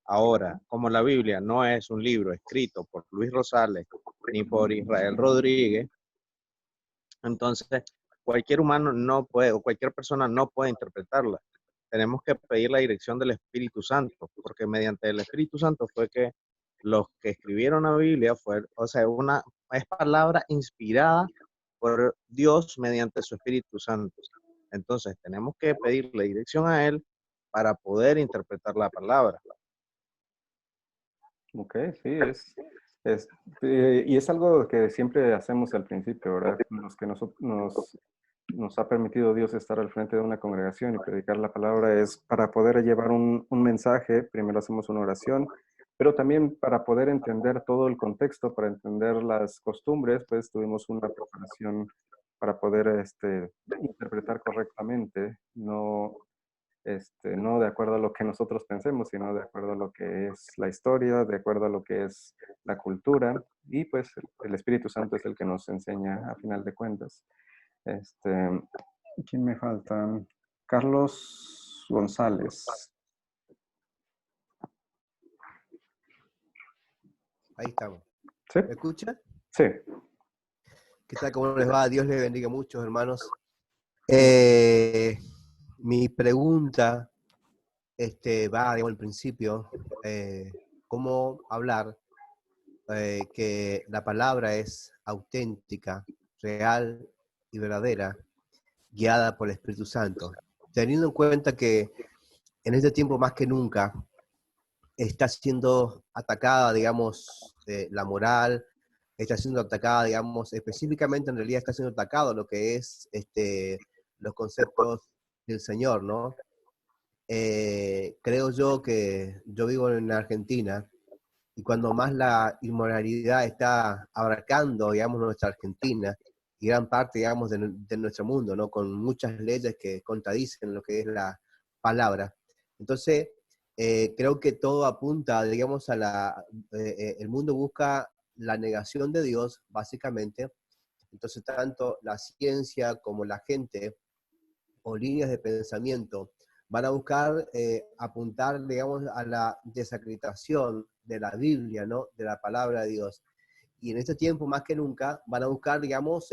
Ahora, como la Biblia no es un libro escrito por Luis Rosales ni por Israel Rodríguez, entonces cualquier humano no puede, o cualquier persona no puede interpretarla. Tenemos que pedir la dirección del Espíritu Santo, porque mediante el Espíritu Santo fue que los que escribieron la Biblia fue, o sea, es palabra inspirada por Dios mediante su Espíritu Santo. Entonces tenemos que pedirle dirección a Él para poder interpretar la palabra. Ok, sí, y es algo que siempre hacemos al principio, ¿verdad? Los que nos ha permitido Dios estar al frente de una congregación y predicar la palabra es para poder llevar un mensaje. Primero hacemos una oración, pero también para poder entender todo el contexto, para entender las costumbres, pues tuvimos una preparación para poder interpretar correctamente, no de acuerdo a lo que nosotros pensemos, sino de acuerdo a lo que es la historia, de acuerdo a lo que es la cultura, y pues el Espíritu Santo es el que nos enseña a final de cuentas. ¿Quién me falta? Carlos González. Ahí estamos. ¿Sí? ¿Me escuchan? Sí. ¿Qué tal? ¿Cómo les va? Dios les bendiga mucho, hermanos. Mi pregunta va, digamos, al principio, ¿cómo hablar que la palabra es auténtica, real y verdadera, guiada por el Espíritu Santo? Teniendo en cuenta que en este tiempo más que nunca está siendo atacada, digamos, la moral, está siendo atacada, digamos, específicamente en realidad está siendo atacado lo que es los conceptos del Señor, ¿no? Creo yo que yo vivo en Argentina y cuando más la inmoralidad está abarcando, digamos, nuestra Argentina y gran parte, digamos, de nuestro mundo, ¿no? Con muchas leyes que contradicen lo que es la palabra. Entonces, creo que todo apunta, digamos, el mundo busca la negación de Dios, básicamente. Entonces, tanto la ciencia como la gente o líneas de pensamiento van a buscar apuntar, digamos, a la desacreditación de la Biblia, ¿no? De la palabra de Dios. Y en este tiempo, más que nunca, van a buscar, digamos,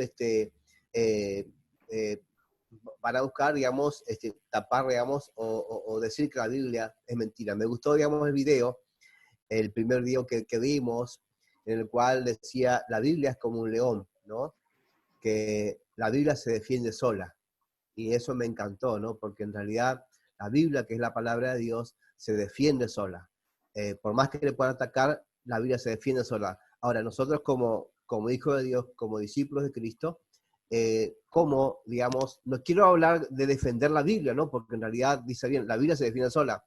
van a buscar, digamos, tapar, digamos, o decir que la Biblia es mentira. Me gustó, digamos, el primer video que vimos, en el cual decía, la Biblia es como un león, ¿no? Que la Biblia se defiende sola. Y eso me encantó, ¿no? Porque en realidad la Biblia, que es la palabra de Dios, se defiende sola. Por más que le puedan atacar, la Biblia se defiende sola. Ahora, nosotros como hijos de Dios, como discípulos de Cristo, como, digamos, no quiero hablar de defender la Biblia, ¿no? Porque en realidad, dice bien, la Biblia se defiende sola.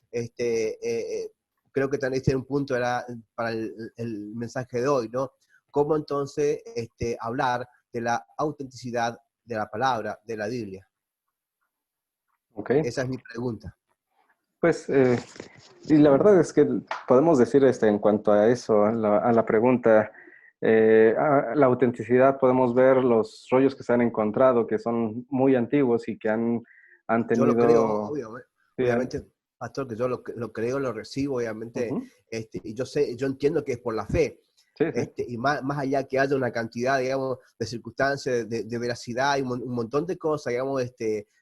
Creo que también un punto era para el mensaje de hoy, ¿no? ¿Cómo entonces hablar de la autenticidad de la palabra, de la Biblia? Okay. Esa es mi pregunta. Pues, y la verdad es que podemos decir en cuanto a eso, a la pregunta, a la autenticidad, podemos ver los rollos que se han encontrado, que son muy antiguos y que han tenido... Yo lo creo, obviamente, pastor, que yo lo creo, lo recibo, obviamente, y yo entiendo que es por la fe. Sí, sí. Y más allá que haya una cantidad, digamos, de circunstancias, de veracidad y un montón de cosas, digamos,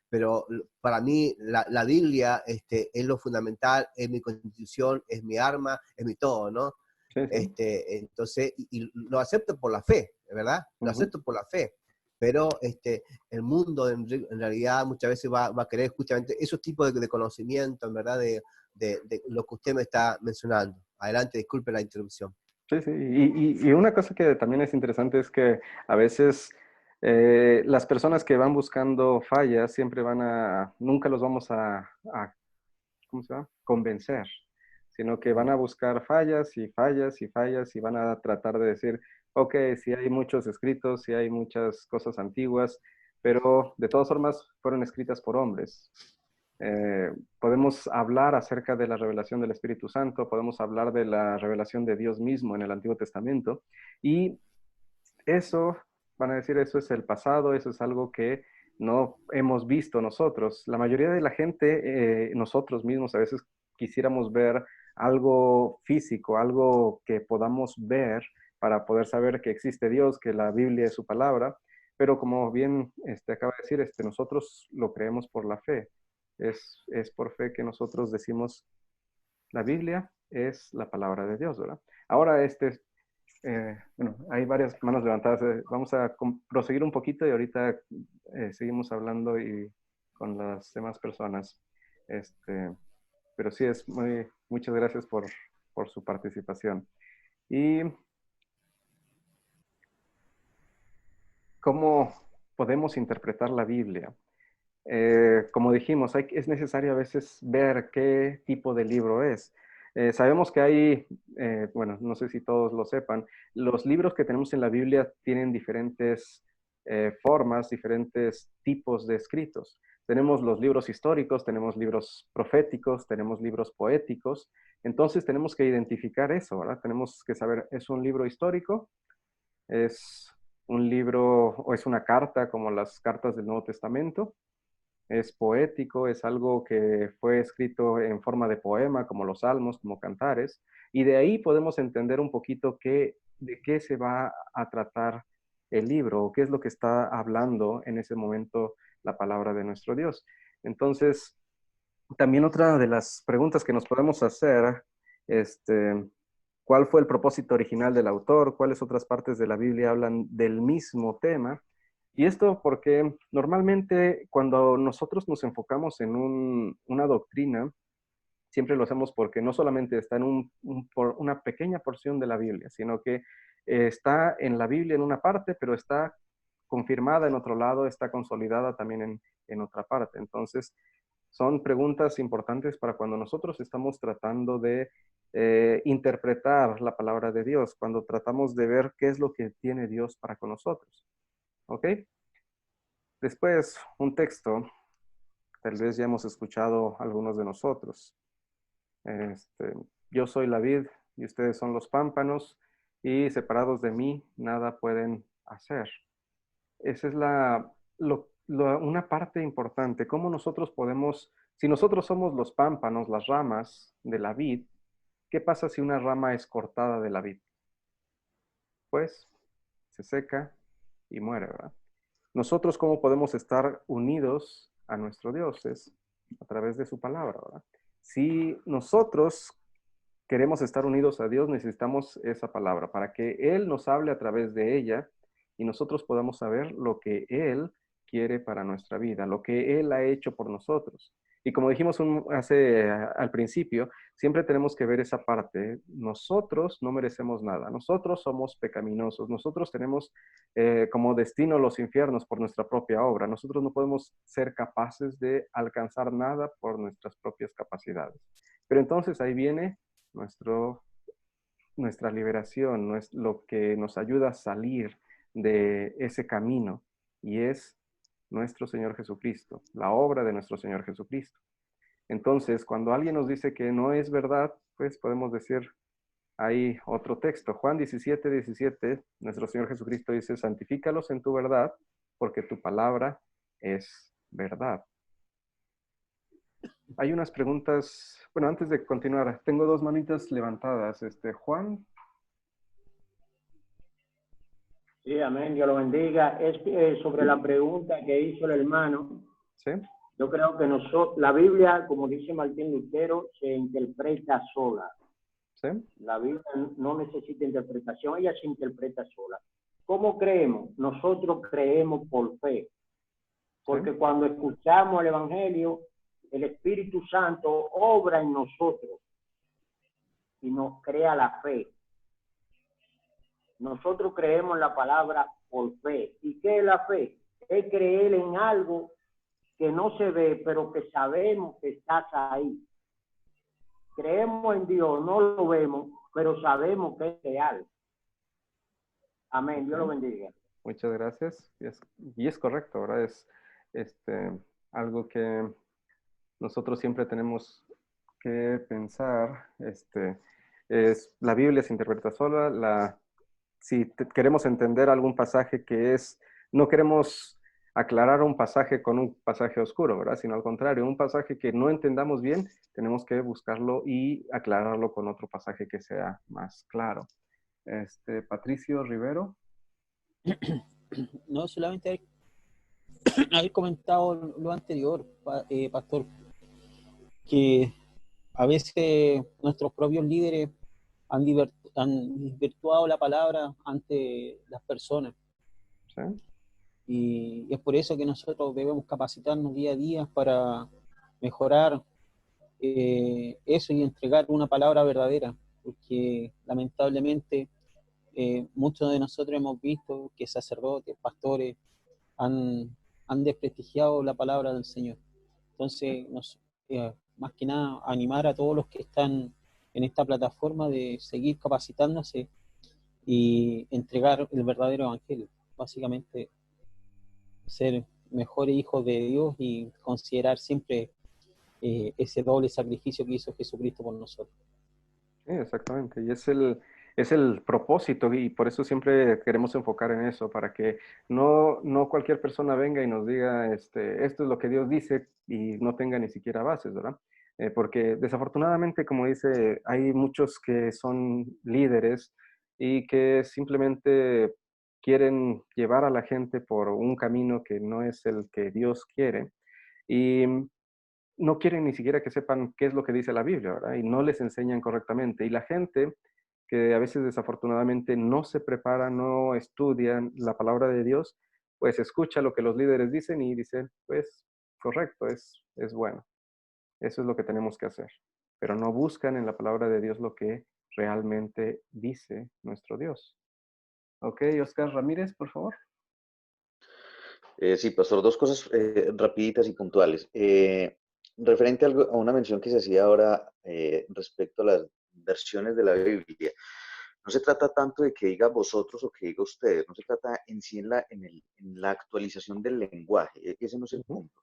pero para mí la Biblia es lo fundamental, es mi constitución, es mi arma, es mi todo, ¿no? Sí, sí. Entonces, y lo acepto por la fe, ¿verdad? Lo acepto por la fe. Pero el mundo en realidad muchas veces va a querer justamente esos tipos de conocimiento, en verdad, de lo que usted me está mencionando. Adelante, disculpe la interrupción. Sí, sí. Y una cosa que también es interesante es que a veces las personas que van buscando fallas siempre nunca los vamos a ¿cómo se llama? Convencer, sino que van a buscar fallas y fallas y fallas y van a tratar de decir, ok, sí hay muchos escritos, sí hay muchas cosas antiguas, pero de todas formas fueron escritas por hombres. Podemos hablar acerca de la revelación del Espíritu Santo, podemos hablar de la revelación de Dios mismo en el Antiguo Testamento, y eso, van a decir, eso es el pasado, eso es algo que no hemos visto nosotros. La mayoría de la gente, nosotros mismos a veces quisiéramos ver algo físico, algo que podamos ver para poder saber que existe Dios, que la Biblia es su palabra, pero como bien acaba de decir, nosotros lo creemos por la fe. Es por fe que nosotros decimos, la Biblia es la palabra de Dios, ¿verdad? Ahora, bueno, hay varias manos levantadas. Vamos a proseguir un poquito y ahorita seguimos hablando y con las demás personas. Pero sí, muchas gracias por su participación. Y ¿cómo podemos interpretar la Biblia? Como dijimos, es necesario a veces ver qué tipo de libro es. Sabemos que hay, bueno, no sé si todos lo sepan, los libros que tenemos en la Biblia tienen diferentes formas, diferentes tipos de escritos. Tenemos los libros históricos, tenemos libros proféticos, tenemos libros poéticos. Entonces tenemos que identificar eso, ¿verdad? Tenemos que saber, ¿es un libro histórico? ¿Es un libro o es una carta como las cartas del Nuevo Testamento? ¿Es poético? ¿Es algo que fue escrito en forma de poema, como los salmos, como cantares? Y de ahí podemos entender un poquito de qué se va a tratar el libro, o qué es lo que está hablando en ese momento la palabra de nuestro Dios. Entonces, también otra de las preguntas que nos podemos hacer, ¿cuál fue el propósito original del autor? ¿Cuáles otras partes de la Biblia hablan del mismo tema? Y esto porque normalmente cuando nosotros nos enfocamos en una doctrina, siempre lo hacemos porque no solamente está en una pequeña porción de la Biblia, sino que está en la Biblia en una parte, pero está confirmada en otro lado, está consolidada también en otra parte. Entonces, son preguntas importantes para cuando nosotros estamos tratando de interpretar la palabra de Dios, cuando tratamos de ver qué es lo que tiene Dios para con nosotros. ¿Ok? Después, un texto, tal vez ya hemos escuchado algunos de nosotros. Yo soy la vid y ustedes son los pámpanos, y separados de mí nada pueden hacer. Esa es una parte importante. ¿Cómo nosotros podemos, si nosotros somos los pámpanos, las ramas de la vid, qué pasa si una rama es cortada de la vid? Pues se seca y muere, ¿verdad? Nosotros, ¿cómo podemos estar unidos a nuestro Dios? Es a través de su palabra, ¿verdad? Si nosotros queremos estar unidos a Dios, necesitamos esa palabra para que Él nos hable a través de ella y nosotros podamos saber lo que Él quiere para nuestra vida, lo que Él ha hecho por nosotros. Y como dijimos al principio, siempre tenemos que ver esa parte. Nosotros no merecemos nada. Nosotros somos pecaminosos. Nosotros tenemos como destino los infiernos por nuestra propia obra. Nosotros no podemos ser capaces de alcanzar nada por nuestras propias capacidades. Pero entonces ahí viene nuestra liberación, no es lo que nos ayuda a salir de ese camino, y es nuestro Señor Jesucristo, la obra de nuestro Señor Jesucristo. Entonces, cuando alguien nos dice que no es verdad, pues podemos decir, hay otro texto, Juan 17:17, nuestro Señor Jesucristo dice, santifícalos en tu verdad, porque tu palabra es verdad. Hay unas preguntas, bueno, antes de continuar, tengo dos manitas levantadas. Juan. Sí, amén, Dios lo bendiga. Es sobre la pregunta que hizo el hermano. Sí. Yo creo que la Biblia, como dice Martín Lutero, se interpreta sola. Sí. La Biblia no necesita interpretación, ella se interpreta sola. ¿Cómo creemos? Nosotros creemos por fe. Porque sí, cuando escuchamos el Evangelio, el Espíritu Santo obra en nosotros y nos crea la fe. Nosotros creemos en la palabra por fe. ¿Y qué es la fe? Es creer en algo que no se ve, pero que sabemos que estás ahí. Creemos en Dios, no lo vemos, pero sabemos que es real. Amén. Dios lo bendiga. Muchas gracias. Y es correcto, ¿verdad? Es algo que nosotros siempre tenemos que pensar. La Biblia se interpreta sola. Si queremos entender algún pasaje no queremos aclarar un pasaje con un pasaje oscuro, ¿verdad? Sino al contrario, un pasaje que no entendamos bien, tenemos que buscarlo y aclararlo con otro pasaje que sea más claro. Patricio Rivero. No, solamente haber comentado lo anterior, pastor, que a veces nuestros propios líderes han desvirtuado la palabra ante las personas. ¿Sí? Y es por eso que nosotros debemos capacitarnos día a día para mejorar eso y entregar una palabra verdadera, porque lamentablemente muchos de nosotros hemos visto que sacerdotes, pastores han desprestigiado la palabra del Señor. Entonces, más que nada, animar a todos los que están en esta plataforma de seguir capacitándose y entregar el verdadero evangelio. Básicamente, ser mejores hijos de Dios y considerar siempre ese doble sacrificio que hizo Jesucristo por nosotros. Sí, exactamente. Y es el propósito, y por eso siempre queremos enfocar en eso, para que no cualquier persona venga y nos diga, esto es lo que Dios dice, y no tenga ni siquiera bases, ¿verdad? Porque desafortunadamente, como dice, hay muchos que son líderes y que simplemente quieren llevar a la gente por un camino que no es el que Dios quiere, y no quieren ni siquiera que sepan qué es lo que dice la Biblia, ¿verdad? Y no les enseñan correctamente. Y la gente que a veces desafortunadamente no se prepara, no estudian la palabra de Dios, pues escucha lo que los líderes dicen y dicen, pues correcto, es bueno. Eso es lo que tenemos que hacer. Pero no buscan en la palabra de Dios lo que realmente dice nuestro Dios. Ok, Oscar Ramírez, por favor. Sí, pastor, dos cosas rapiditas y puntuales. Referente a una mención que se hacía ahora respecto a las versiones de la Biblia, no se trata tanto de que diga vosotros o que diga ustedes, no se trata en sí en la actualización del lenguaje, ese no es el punto.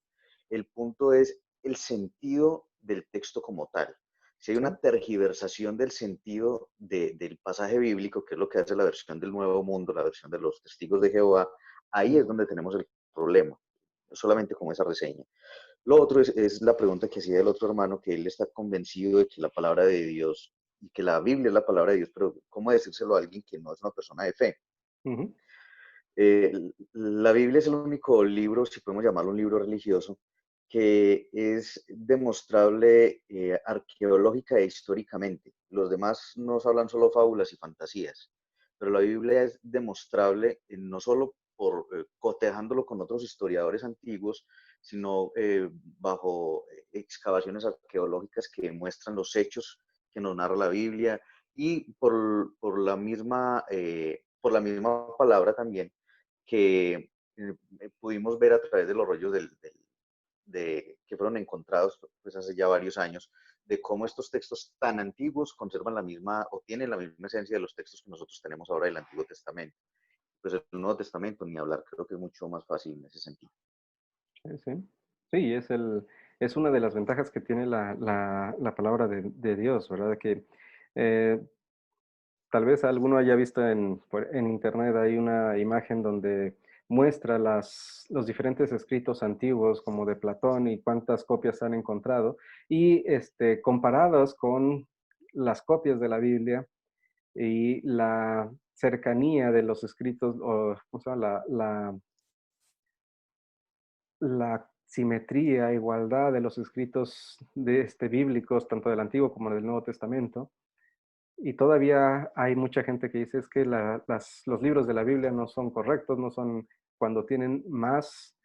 El punto es el sentido del texto como tal. Si hay una tergiversación del sentido del pasaje bíblico, que es lo que hace la versión del Nuevo Mundo, la versión de los Testigos de Jehová, ahí es donde tenemos el problema, solamente con esa reseña. Lo otro es la pregunta que hacía el otro hermano, que él está convencido de que la palabra de Dios y que la Biblia es la palabra de Dios, pero ¿cómo decírselo a alguien que no es una persona de fe? La Biblia es el único libro, si podemos llamarlo un libro religioso, que es demostrable arqueológica e históricamente. Los demás nos hablan solo fábulas y fantasías, pero la Biblia es demostrable no solo por cotejándolo con otros historiadores antiguos, sino bajo excavaciones arqueológicas que muestran los hechos que nos narra la Biblia y por la misma palabra también que pudimos ver a través de los rollos que fueron encontrados pues, hace ya varios años, de cómo estos textos tan antiguos conservan la misma o tienen la misma esencia de los textos que nosotros tenemos ahora del Antiguo Testamento. Pues el Nuevo Testamento, ni hablar, creo que es mucho más fácil en ese sentido. Sí, es una de las ventajas que tiene la palabra de Dios, ¿verdad? Que tal vez alguno haya visto en internet, hay una imagen donde muestra los diferentes escritos antiguos como de Platón y cuántas copias han encontrado, y comparados con las copias de la Biblia y la cercanía de los escritos, o ¿cómo se llama? La simetría, igualdad de los escritos bíblicos, tanto del Antiguo como del Nuevo Testamento. Y todavía hay mucha gente que dice es que los libros de la Biblia no son correctos, no son cuando tienen más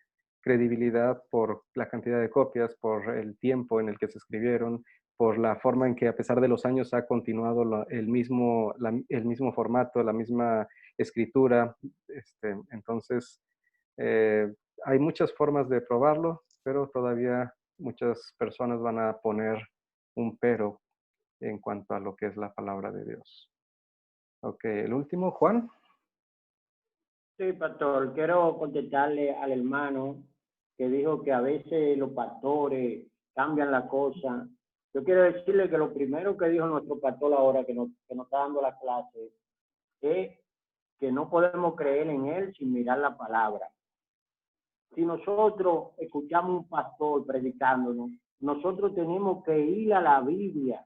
credibilidad por la cantidad de copias, por el tiempo en el que se escribieron, por la forma en que a pesar de los años ha continuado el mismo formato, la misma escritura. Entonces, hay muchas formas de probarlo, pero todavía muchas personas van a poner un pero en cuanto a lo que es la palabra de Dios. Ok, el último, Juan. Sí, pastor, quiero contestarle al hermano que dijo que a veces los pastores cambian la cosa. Yo quiero decirle que lo primero que dijo nuestro pastor ahora que nos está dando la clase es que no podemos creer en él sin mirar la palabra. Si nosotros escuchamos un pastor predicándonos, nosotros tenemos que ir a la Biblia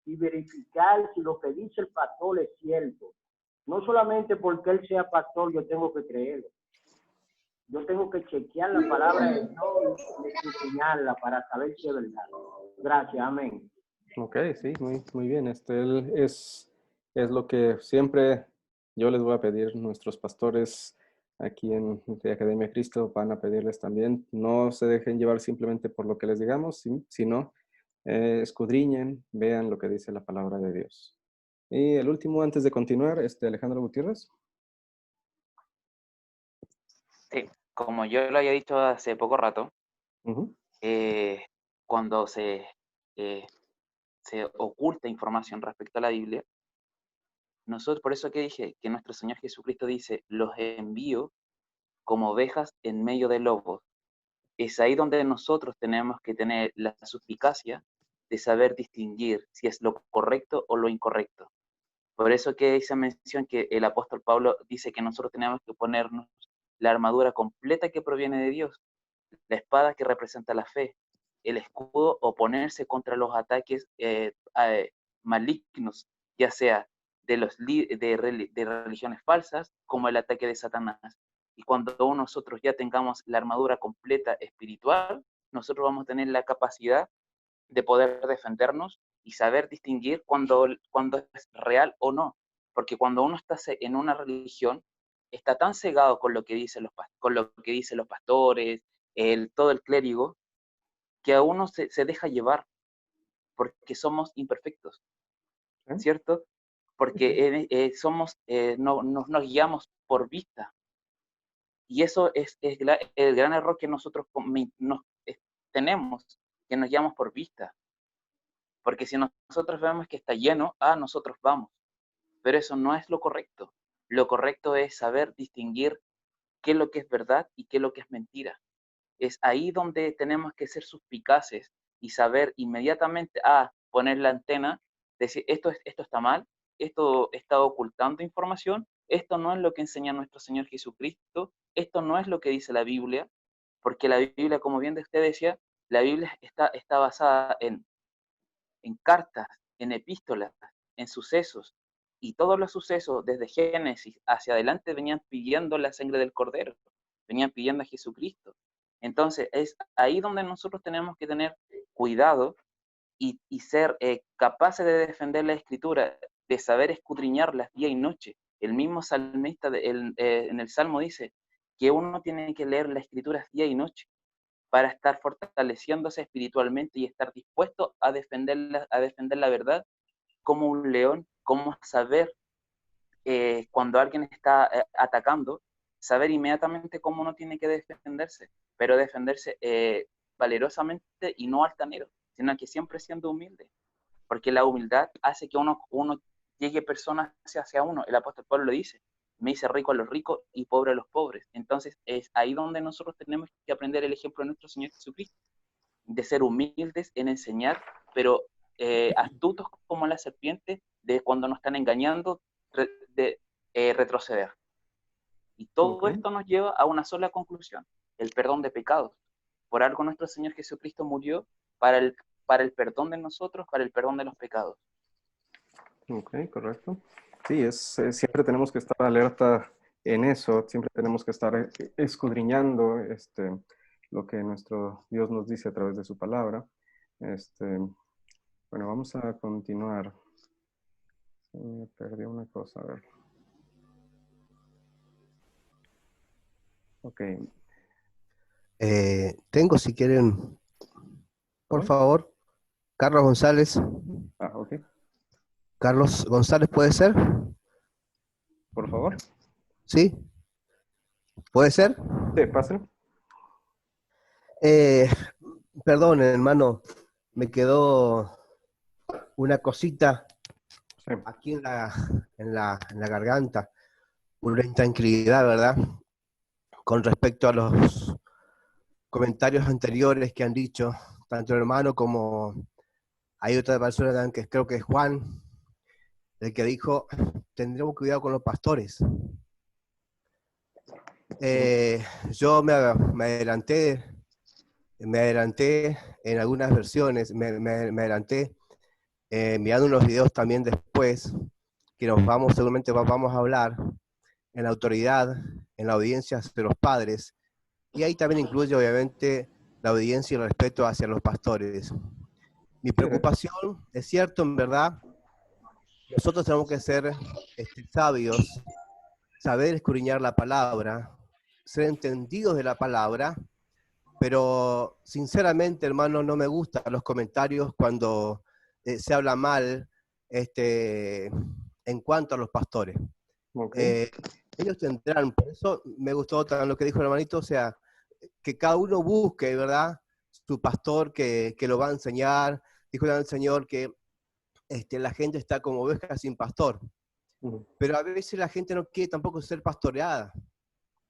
y verificar si lo que dice el pastor es cierto. No solamente porque él sea pastor yo tengo que creerlo. Yo tengo que chequear la palabra de Dios y escudriñarla para saber si es verdad. Gracias, amén. Ok, sí, muy bien. Es lo que siempre yo les voy a pedir, nuestros pastores aquí en de Academia Cristo van a pedirles también, no se dejen llevar simplemente por lo que les digamos, sino escudriñen, vean lo que dice la palabra de Dios. Y el último, antes de continuar, Alejandro Gutiérrez. Sí, como yo lo había dicho hace poco rato, Ujú. cuando se oculta información respecto a la Biblia, nosotros, por eso que dije que nuestro Señor Jesucristo dice, los envío como ovejas en medio de lobos. Es ahí donde nosotros tenemos que tener la suspicacia de saber distinguir si es lo correcto o lo incorrecto. Por eso que esa mención que el apóstol Pablo dice que nosotros tenemos que ponernos la armadura completa que proviene de Dios, la espada que representa la fe, el escudo oponerse contra los ataques malignos, ya sea de religiones falsas como el ataque de Satanás. Y cuando nosotros ya tengamos la armadura completa espiritual, nosotros vamos a tener la capacidad de poder defendernos y saber distinguir cuando es real o no. Porque cuando uno está en una religión, está tan cegado con lo que dicen los pastores, todo el clérigo, que a uno se deja llevar, porque somos imperfectos, ¿cierto? Porque nos guiamos por vista. Y eso es el gran error que nosotros tenemos, que nos guiamos por vista. Porque si nosotros vemos que está lleno, nosotros vamos. Pero eso no es lo correcto. Lo correcto es saber distinguir qué es lo que es verdad y qué es lo que es mentira. Es ahí donde tenemos que ser suspicaces y saber inmediatamente, poner la antena, decir, esto está mal, esto está ocultando información, esto no es lo que enseña nuestro Señor Jesucristo, esto no es lo que dice la Biblia, porque la Biblia, como bien usted decía, la Biblia está basada en cartas, en epístolas, en sucesos, y todos los sucesos desde Génesis hacia adelante venían pidiendo la sangre del Cordero, venían pidiendo a Jesucristo. Entonces es ahí donde nosotros tenemos que tener cuidado y ser capaces de defender la Escritura, de saber escudriñarlas día y noche. El mismo salmista en el Salmo dice que uno tiene que leer las Escrituras día y noche para estar fortaleciéndose espiritualmente y estar dispuesto a defender la verdad como un león, como saber cuando alguien está atacando, saber inmediatamente cómo uno tiene que defenderse, pero defenderse valerosamente y no altanero, sino que siempre siendo humilde, porque la humildad hace que uno llegue personas hacia uno. El apóstol Pablo lo dice, me hice rico a los ricos y pobre a los pobres. Entonces es ahí donde nosotros tenemos que aprender el ejemplo de nuestro Señor Jesucristo, de ser humildes en enseñar, pero astutos como la serpiente, de cuando nos están engañando, de retroceder. Y todo esto nos lleva a una sola conclusión, el perdón de pecados. Por algo nuestro Señor Jesucristo murió para el perdón de nosotros, para el perdón de los pecados. Ok, correcto. Sí, siempre tenemos que estar alerta en eso, siempre tenemos que estar escudriñando lo que nuestro Dios nos dice a través de su palabra. Bueno, vamos a continuar. Me perdí una cosa, a ver. Ok. Tengo, si quieren, por favor, Carlos González. Ok. Carlos González, ¿puede ser? Por favor. ¿Sí? ¿Puede ser? Sí, pase. Perdón, hermano, me quedó una cosita aquí en la garganta, una intranquilidad, ¿verdad? Con respecto a los comentarios anteriores que han dicho, tanto el hermano como hay otra persona que creo que es Juan, el que dijo, tendremos cuidado con los pastores. Yo me adelanté en algunas versiones, me adelanté mirando unos videos también después, que seguramente vamos a hablar en la autoridad, en la obediencia de los padres, y ahí también incluye obviamente la obediencia y el respeto hacia los pastores. Mi preocupación, es cierto, en verdad, nosotros tenemos que ser sabios, saber escudriñar la palabra, ser entendidos de la palabra, pero sinceramente, hermano, no me gustan los comentarios cuando se habla mal en cuanto a los pastores. Okay. Ellos tendrán, por eso me gustó también lo que dijo el hermanito, o sea, que cada uno busque, ¿verdad?, su pastor que lo va a enseñar. Dijo el Señor que la gente está como ovejas sin pastor. Pero a veces la gente no quiere tampoco ser pastoreada.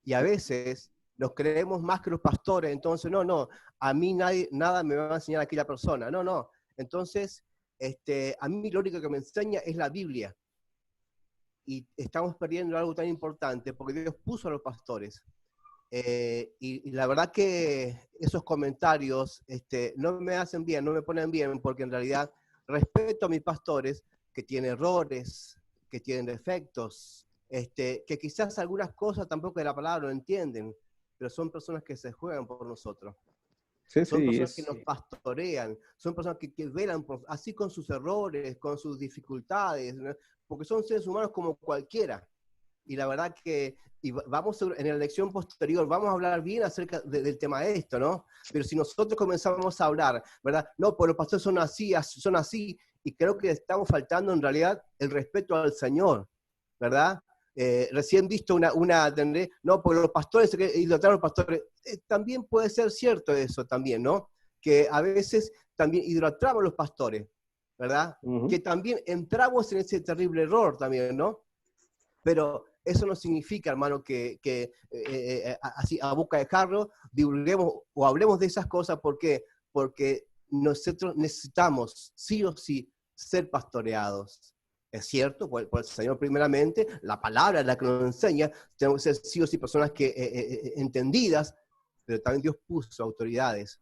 Y a veces nos creemos más que los pastores. Entonces, no, a mí nada me va a enseñar aquella persona. No. Entonces, a mí lo único que me enseña es la Biblia. Y estamos perdiendo algo tan importante porque Dios puso a los pastores. Y la verdad que esos comentarios no me hacen bien, no me ponen bien, porque en realidad respeto a mis pastores que tienen errores, que tienen defectos, que quizás algunas cosas tampoco de la palabra no entienden, pero son personas que se juegan por nosotros. Son personas que nos pastorean, son personas que velan así con sus errores, con sus dificultades, ¿no? Porque son seres humanos como cualquiera. Y la verdad que vamos en la lección posterior, vamos a hablar bien acerca del tema de esto, ¿no? Pero si nosotros comenzamos a hablar, ¿verdad? No, pues los pastores son así, y creo que estamos faltando en realidad el respeto al Señor, ¿verdad? Recién visto no, porque los pastores idolatraron a los pastores. También puede ser cierto eso también, ¿no? Que a veces también idolatramos a los pastores, ¿verdad? Que también entramos en ese terrible error también, ¿no? Pero eso no significa, hermano, que así a boca de jarro divulguemos o hablemos de esas cosas. ¿Por qué? Porque nosotros necesitamos, sí o sí, ser pastoreados. Es cierto, por el Señor primeramente, la palabra es la que nos enseña, tenemos que ser sí o sí personas entendidas, pero también Dios puso autoridades.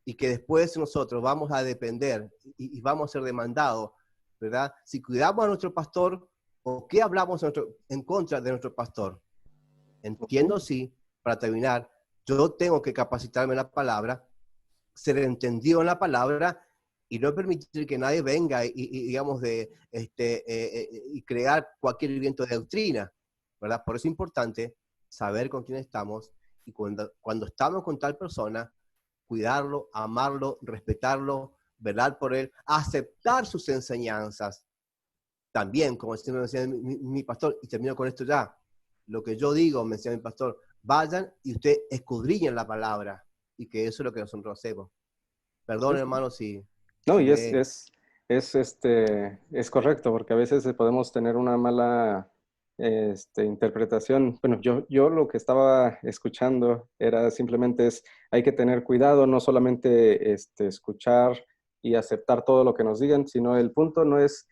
Y que después nosotros vamos a depender y vamos a ser demandados, ¿verdad? Si cuidamos a nuestro pastor, ¿o qué hablamos en contra de nuestro pastor? Entiendo, sí, para terminar, yo tengo que capacitarme en la palabra, ser entendido en la palabra y no permitir que nadie venga y crear cualquier viento de doctrina, ¿verdad? Por eso es importante saber con quién estamos y cuando estamos con tal persona, cuidarlo, amarlo, respetarlo, velar por él, aceptar sus enseñanzas. También, como me decía mi pastor, y termino con esto ya, lo que yo digo, me decía mi pastor, vayan y usted escudriñen la palabra, y que eso es lo que nosotros hacemos. Perdón, hermano, si... No, si y es correcto, porque a veces podemos tener una mala interpretación. Bueno, yo lo que estaba escuchando era simplemente hay que tener cuidado, no solamente escuchar y aceptar todo lo que nos digan, sino el punto no es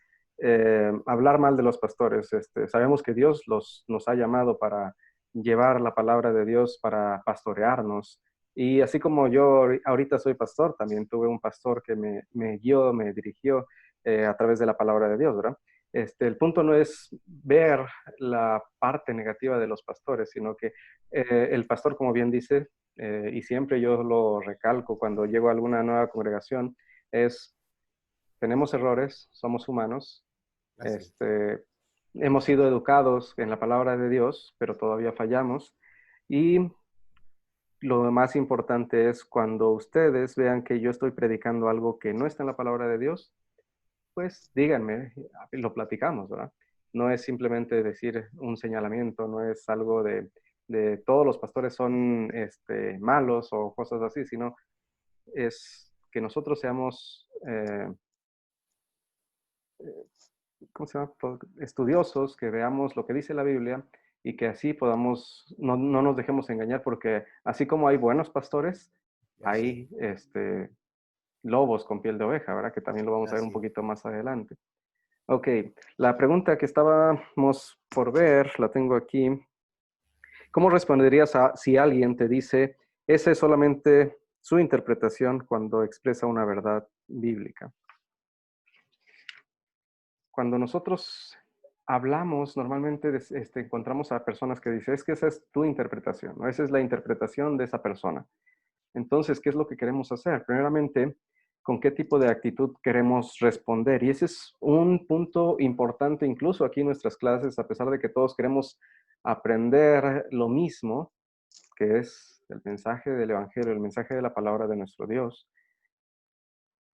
hablar mal de los pastores. Sabemos que Dios nos ha llamado para llevar la palabra de Dios, para pastorearnos. Y así como yo ahorita soy pastor, también tuve un pastor que me guió, me dirigió a través de la palabra de Dios, ¿verdad? El punto no es ver la parte negativa de los pastores, sino que el pastor, como bien dice, y siempre yo lo recalco cuando llego a alguna nueva congregación, tenemos errores, somos humanos, hemos sido educados en la palabra de Dios, pero todavía fallamos. Y lo más importante es cuando ustedes vean que yo estoy predicando algo que no está en la palabra de Dios, pues díganme, lo platicamos, ¿verdad? No es simplemente decir un señalamiento, no es algo de todos los pastores son malos o cosas así, sino es que nosotros seamos ¿cómo se llama? Estudiosos, que veamos lo que dice la Biblia y que así podamos, no nos dejemos engañar, porque así como hay buenos pastores, hay lobos con piel de oveja, ¿verdad? Que también lo vamos a ver un poquito más adelante. Ok, la pregunta que estábamos por ver, la tengo aquí. ¿Cómo responderías si alguien te dice, esa es solamente su interpretación cuando expresa una verdad bíblica? Cuando nosotros hablamos, normalmente encontramos a personas que dicen, es que esa es tu interpretación, ¿no? Esa es la interpretación de esa persona. Entonces, ¿qué es lo que queremos hacer? Primeramente, con qué tipo de actitud queremos responder. Y ese es un punto importante incluso aquí en nuestras clases, a pesar de que todos queremos aprender lo mismo, que es el mensaje del Evangelio, el mensaje de la palabra de nuestro Dios.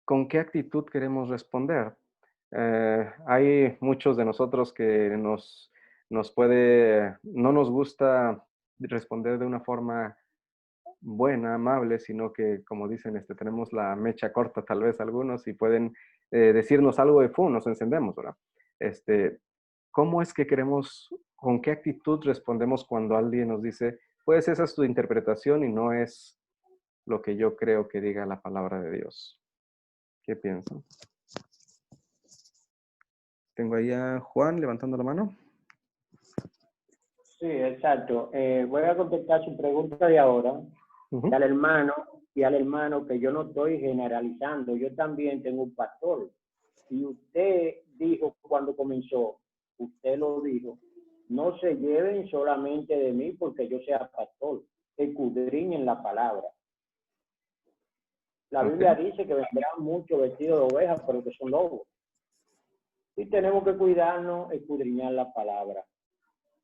¿Con qué actitud queremos responder? Hay muchos de nosotros que no nos gusta responder de una forma buena, amable, sino que, como dicen, tenemos la mecha corta tal vez algunos y pueden decirnos algo de ¡pum! Nos encendemos, ¿verdad? ¿Cómo es que con qué actitud respondemos cuando alguien nos dice, pues esa es tu interpretación y no es lo que yo creo que diga la palabra de Dios? ¿Qué piensan? Tengo ahí a Juan levantando la mano. Sí, exacto. Voy a contestar su pregunta de ahora. Y al hermano que yo no estoy generalizando, yo también tengo un pastor. Y usted dijo cuando comenzó, usted lo dijo, no se lleven solamente de mí porque yo sea pastor, escudriñen la palabra. La Biblia dice que vendrán muchos vestidos de ovejas, pero que son lobos. Y tenemos que cuidarnos, escudriñar la palabra.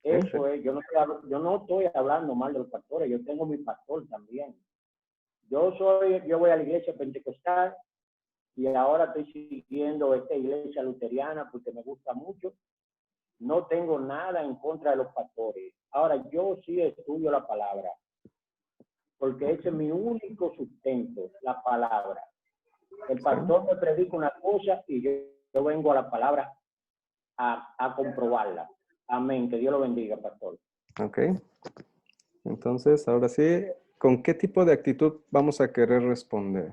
Eso es, yo no estoy hablando mal de los pastores, yo tengo mi pastor también. Yo voy a la iglesia pentecostal y ahora estoy siguiendo esta iglesia luterana porque me gusta mucho. No tengo nada en contra de los pastores. Ahora, yo sí estudio la palabra, porque ese es mi único sustento, la palabra. El pastor me predica una cosa y yo vengo a la palabra a comprobarla. Amén. Que Dios lo bendiga, pastor. Ok. Entonces, ahora sí, ¿con qué tipo de actitud vamos a querer responder?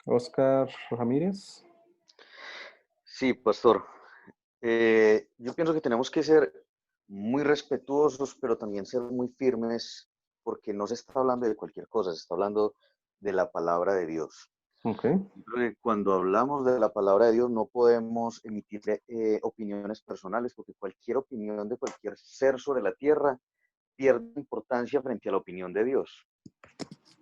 Oscar Ramírez. Sí, pastor. Yo pienso que tenemos que ser muy respetuosos, pero también ser muy firmes, porque no se está hablando de cualquier cosa, se está hablando de la palabra de Dios. Okay. Cuando hablamos de la palabra de Dios no podemos emitir opiniones personales, porque cualquier opinión de cualquier ser sobre la tierra pierde importancia frente a la opinión de Dios.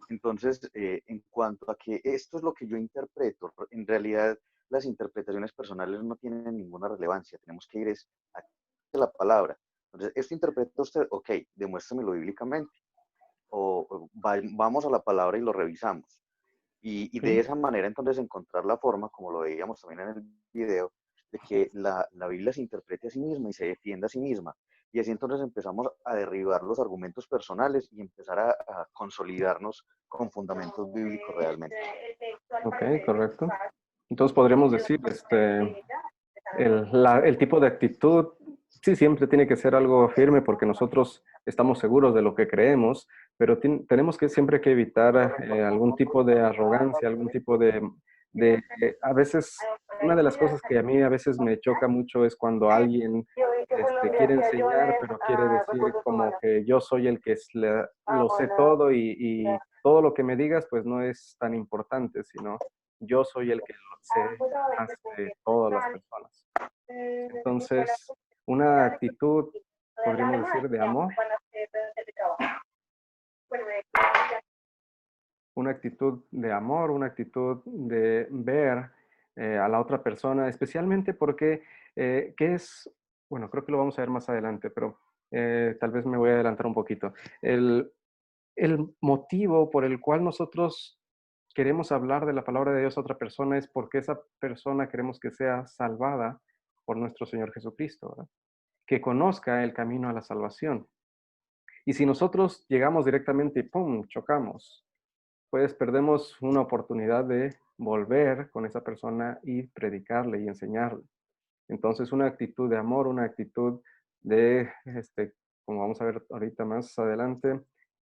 Entonces, en cuanto a que esto es lo que yo interpreto, en realidad las interpretaciones personales no tienen ninguna relevancia, tenemos que ir a la palabra. Entonces, esto interpreta usted, ok, demuéstramelo bíblicamente, o vamos a la palabra y lo revisamos. Y de esa manera entonces encontrar la forma, como lo veíamos también en el video, de que la Biblia se interprete a sí misma y se defienda a sí misma. Y así entonces empezamos a derribar los argumentos personales y empezar a consolidarnos con fundamentos bíblicos realmente. Ok, correcto. Entonces podríamos decir, el tipo de actitud, sí, siempre tiene que ser algo firme porque nosotros estamos seguros de lo que creemos, pero tenemos que siempre que evitar algún tipo de arrogancia, algún tipo a veces, una de las cosas que a mí a veces me choca mucho es cuando alguien quiere enseñar, pero quiere decir como que yo soy el que lo sé todo y todo lo que me digas pues no es tan importante, sino yo soy el que lo sé más de todas las personas. Entonces, una actitud, podríamos decir, de amor. Una actitud de amor, una actitud de ver a la otra persona, especialmente porque, ¿qué es? Bueno, creo que lo vamos a ver más adelante, pero tal vez me voy a adelantar un poquito. El motivo por el cual nosotros queremos hablar de la palabra de Dios a otra persona es porque esa persona queremos que sea salvada por nuestro Señor Jesucristo, ¿verdad? Que conozca el camino a la salvación. Y si nosotros llegamos directamente y ¡pum!, chocamos, pues perdemos una oportunidad de volver con esa persona y predicarle y enseñarle. Entonces, una actitud de amor, una actitud de, como vamos a ver ahorita más adelante,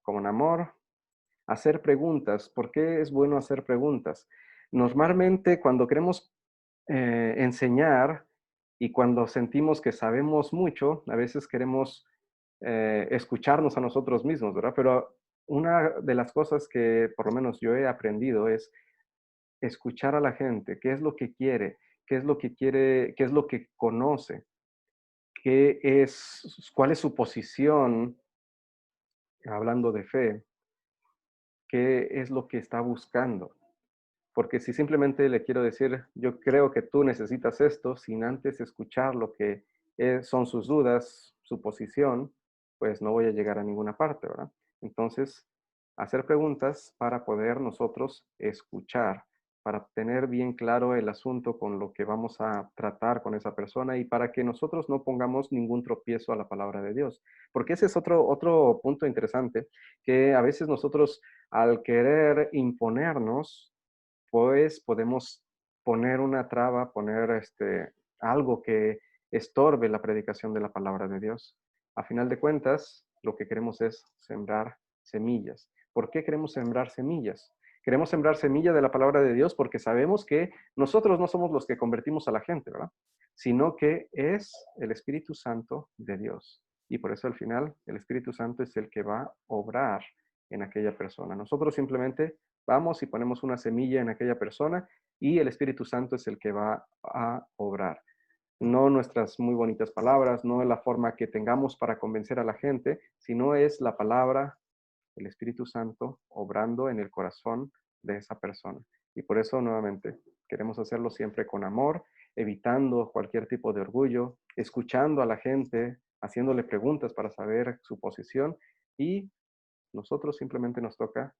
con amor, hacer preguntas. ¿Por qué es bueno hacer preguntas? Normalmente, cuando queremos enseñar y cuando sentimos que sabemos mucho, a veces queremos escucharnos a nosotros mismos, ¿verdad? Pero una de las cosas que por lo menos yo he aprendido es escuchar a la gente, qué es lo que quiere, qué es lo que quiere, qué es lo que conoce, cuál es su posición, hablando de fe, qué es lo que está buscando. Porque si simplemente le quiero decir, yo creo que tú necesitas esto, sin antes escuchar lo que son sus dudas, su posición, pues no voy a llegar a ninguna parte, ¿verdad? Entonces, hacer preguntas para poder nosotros escuchar, para tener bien claro el asunto con lo que vamos a tratar con esa persona y para que nosotros no pongamos ningún tropiezo a la palabra de Dios. Porque ese es otro punto interesante, que a veces nosotros al querer imponernos, pues podemos poner una traba, poner algo que estorbe la predicación de la palabra de Dios. A final de cuentas, lo que queremos es sembrar semillas. ¿Por qué queremos sembrar semillas? Queremos sembrar semilla de la palabra de Dios porque sabemos que nosotros no somos los que convertimos a la gente, ¿verdad? Sino que es el Espíritu Santo de Dios. Y por eso al final el Espíritu Santo es el que va a obrar en aquella persona. Nosotros simplemente vamos y ponemos una semilla en aquella persona y el Espíritu Santo es el que va a obrar. No nuestras muy bonitas palabras, no la forma que tengamos para convencer a la gente, sino es la palabra, el Espíritu Santo obrando en el corazón de esa persona. Y por eso nuevamente queremos hacerlo siempre con amor, evitando cualquier tipo de orgullo, escuchando a la gente, haciéndole preguntas para saber su posición y nosotros simplemente nos toca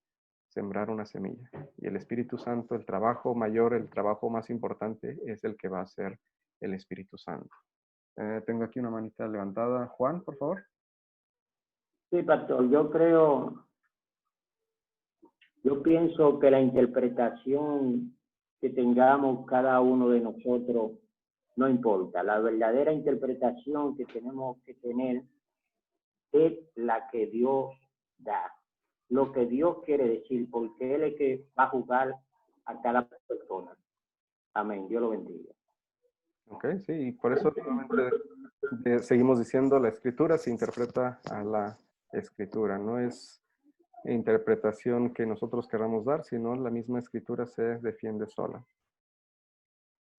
sembrar una semilla. Y el Espíritu Santo, el trabajo mayor, el trabajo más importante es el que va a hacer el Espíritu Santo. Tengo aquí una manita levantada. Juan, por favor. Sí, pastor, yo pienso que la interpretación que tengamos cada uno de nosotros no importa. La verdadera interpretación que tenemos que tener es la que Dios da, lo que Dios quiere decir, porque Él es el que va a juzgar a cada persona. Amén. Dios lo bendiga. Ok, sí, y por eso seguimos diciendo la Escritura se interpreta a la Escritura. No es interpretación que nosotros queramos dar, sino la misma Escritura se defiende sola.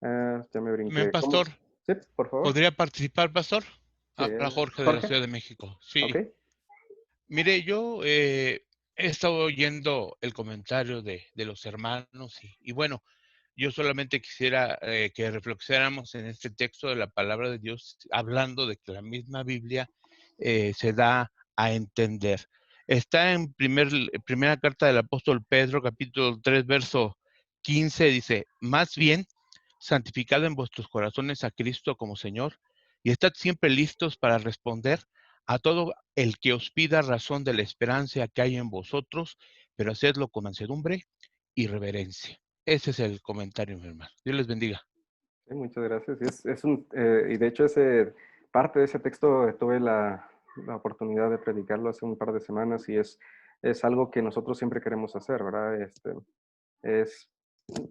Ya me brinqué. Pastor. Sí, por favor. ¿Podría participar, pastor? Sí, Para Jorge de la Ciudad de México. Sí. Okay. Mire, yo he estado oyendo el comentario de los hermanos y bueno, yo solamente quisiera que reflexionáramos en este texto de la palabra de Dios, hablando de que la misma Biblia se da a entender. Está en primera carta del apóstol Pedro, capítulo 3, verso 15, dice, más bien, santificad en vuestros corazones a Cristo como Señor y estad siempre listos para responder a todo el que os pida razón de la esperanza que hay en vosotros, pero hacedlo con mansedumbre y reverencia. Ese es el comentario, mi hermano. Dios les bendiga. Sí, muchas gracias. Y de hecho, parte de ese texto tuve la oportunidad de predicarlo hace un par de semanas y es algo que nosotros siempre queremos hacer, ¿verdad?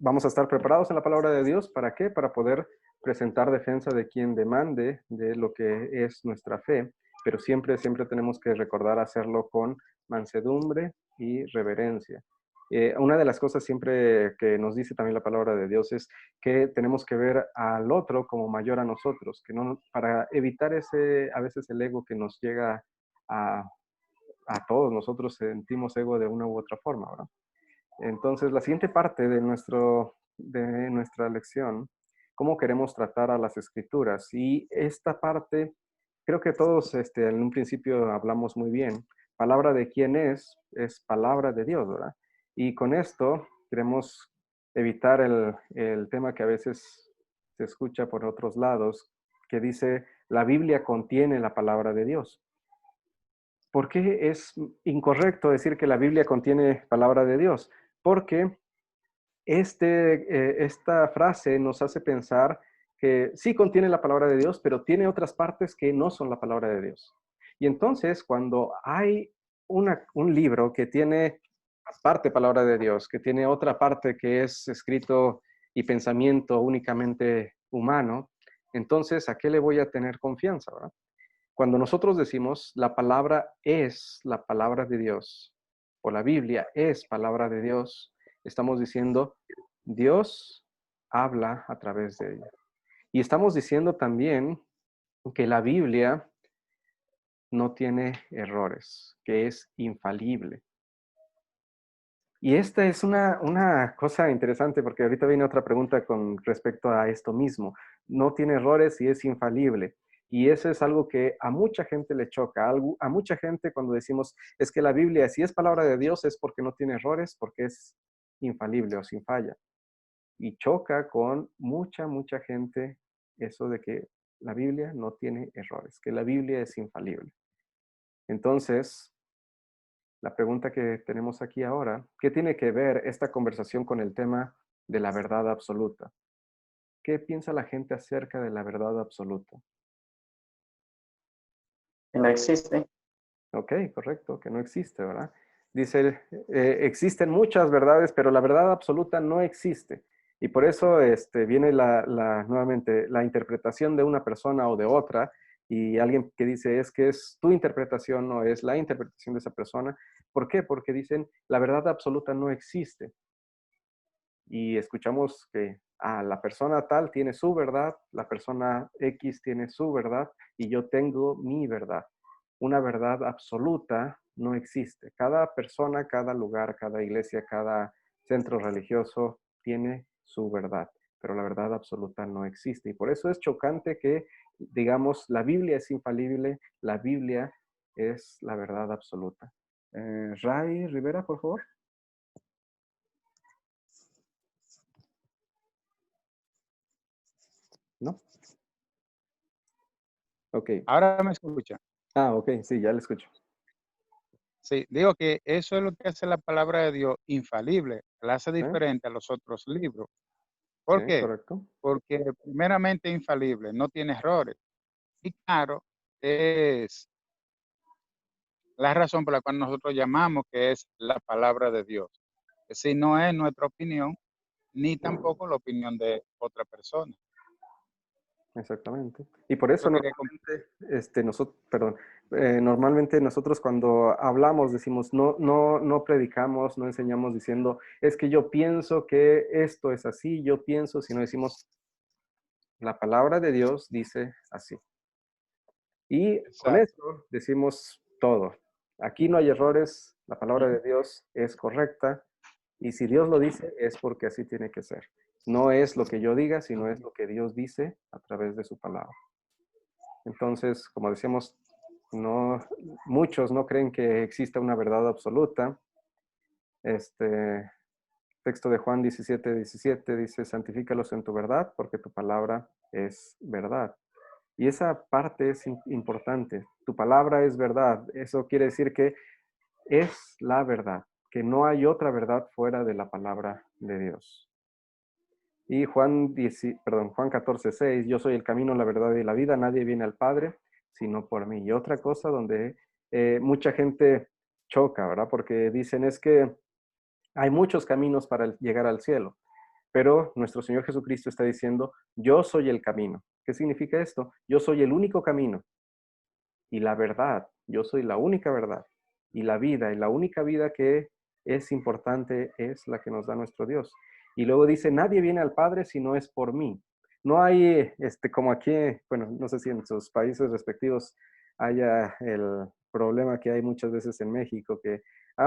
Vamos a estar preparados en la palabra de Dios. ¿Para qué? Para poder presentar defensa de quien demande de lo que es nuestra fe, pero siempre tenemos que recordar hacerlo con mansedumbre y reverencia. Una de las cosas siempre que nos dice también la palabra de Dios es que tenemos que ver al otro como mayor a nosotros, que no, para evitar a veces el ego que nos llega a todos nosotros sentimos ego de una u otra forma, ¿verdad? Entonces, la siguiente parte de nuestra lección, cómo queremos tratar a las escrituras. Y esta parte, creo que todos en un principio hablamos muy bien. Palabra de quién es palabra de Dios, ¿verdad? Y con esto queremos evitar el tema que a veces se escucha por otros lados, que dice, la Biblia contiene la palabra de Dios. ¿Por qué es incorrecto decir que la Biblia contiene palabra de Dios? Porque esta frase nos hace pensar que sí contiene la palabra de Dios, pero tiene otras partes que no son la palabra de Dios. Y entonces, cuando hay un libro que tiene parte palabra de Dios, que tiene otra parte que es escrito y pensamiento únicamente humano, entonces, ¿a qué le voy a tener confianza, verdad? Cuando nosotros decimos la palabra es la palabra de Dios, o la Biblia es palabra de Dios, estamos diciendo Dios habla a través de ella. Y estamos diciendo también que la Biblia no tiene errores, que es infalible. Y esta es una cosa interesante porque ahorita viene otra pregunta con respecto a esto mismo. No tiene errores y es infalible. Y eso es algo que a mucha gente le choca. A mucha gente cuando decimos, es que la Biblia, si es palabra de Dios, es porque no tiene errores, porque es infalible o sin falla. Y choca con mucha gente eso de que la Biblia no tiene errores, que la Biblia es infalible. Entonces, la pregunta que tenemos aquí ahora, ¿qué tiene que ver esta conversación con el tema de la verdad absoluta? ¿Qué piensa la gente acerca de la verdad absoluta? Que no existe. Ok, correcto, que no existe, ¿verdad? Dice, existen muchas verdades, pero la verdad absoluta no existe. Y por eso viene nuevamente la interpretación de una persona o de otra, y alguien que dice es que es tu interpretación o es la interpretación de esa persona. ¿Por qué? Porque dicen, la verdad absoluta no existe. Y escuchamos que la persona tal tiene su verdad, la persona X tiene su verdad, y yo tengo mi verdad. Una verdad absoluta no existe. Cada persona, cada lugar, cada iglesia, cada centro religioso tiene su verdad, pero la verdad absoluta no existe. Y por eso es chocante que, digamos, la Biblia es infalible, la Biblia es la verdad absoluta. Ray Rivera, por favor. ¿No? Ok. Ahora me escucha. Ok, sí, ya le escucho. Sí, digo que eso es lo que hace la palabra de Dios infalible, la hace ¿Sí? diferente a los otros libros. ¿Por Sí, qué? correcto. Porque primeramente infalible, no tiene errores. Y claro, es la razón por la cual nosotros llamamos que es la palabra de Dios. Es decir, no es nuestra opinión, ni tampoco la opinión de otra persona. Exactamente. Y por eso Yo quería normalmente nosotros cuando hablamos decimos, no predicamos, no enseñamos diciendo, es que yo pienso que esto es así, yo pienso, sino decimos, la palabra de Dios dice así. Y con Exacto. eso decimos todo. Aquí no hay errores, la palabra de Dios es correcta, y si Dios lo dice es porque así tiene que ser. No es lo que yo diga, sino es lo que Dios dice a través de su palabra. Entonces, como decíamos, muchos no creen que exista una verdad absoluta. Texto de Juan 17:17 dice, santifícalos en tu verdad, porque tu palabra es verdad. Y esa parte es importante. Tu palabra es verdad. Eso quiere decir que es la verdad, que no hay otra verdad fuera de la palabra de Dios. Y Juan 14:6, yo soy el camino, la verdad y la vida, nadie viene al Padre sino por mí. Y otra cosa donde mucha gente choca, ¿verdad? Porque dicen es que hay muchos caminos para llegar al cielo, pero nuestro Señor Jesucristo está diciendo, yo soy el camino. ¿Qué significa esto? Yo soy el único camino y la verdad, yo soy la única verdad y la vida, y la única vida que es importante es la que nos da nuestro Dios. Y luego dice, nadie viene al Padre si no es por mí. No hay, como aquí, bueno, no sé si en sus países respectivos haya el problema que hay muchas veces en México, que,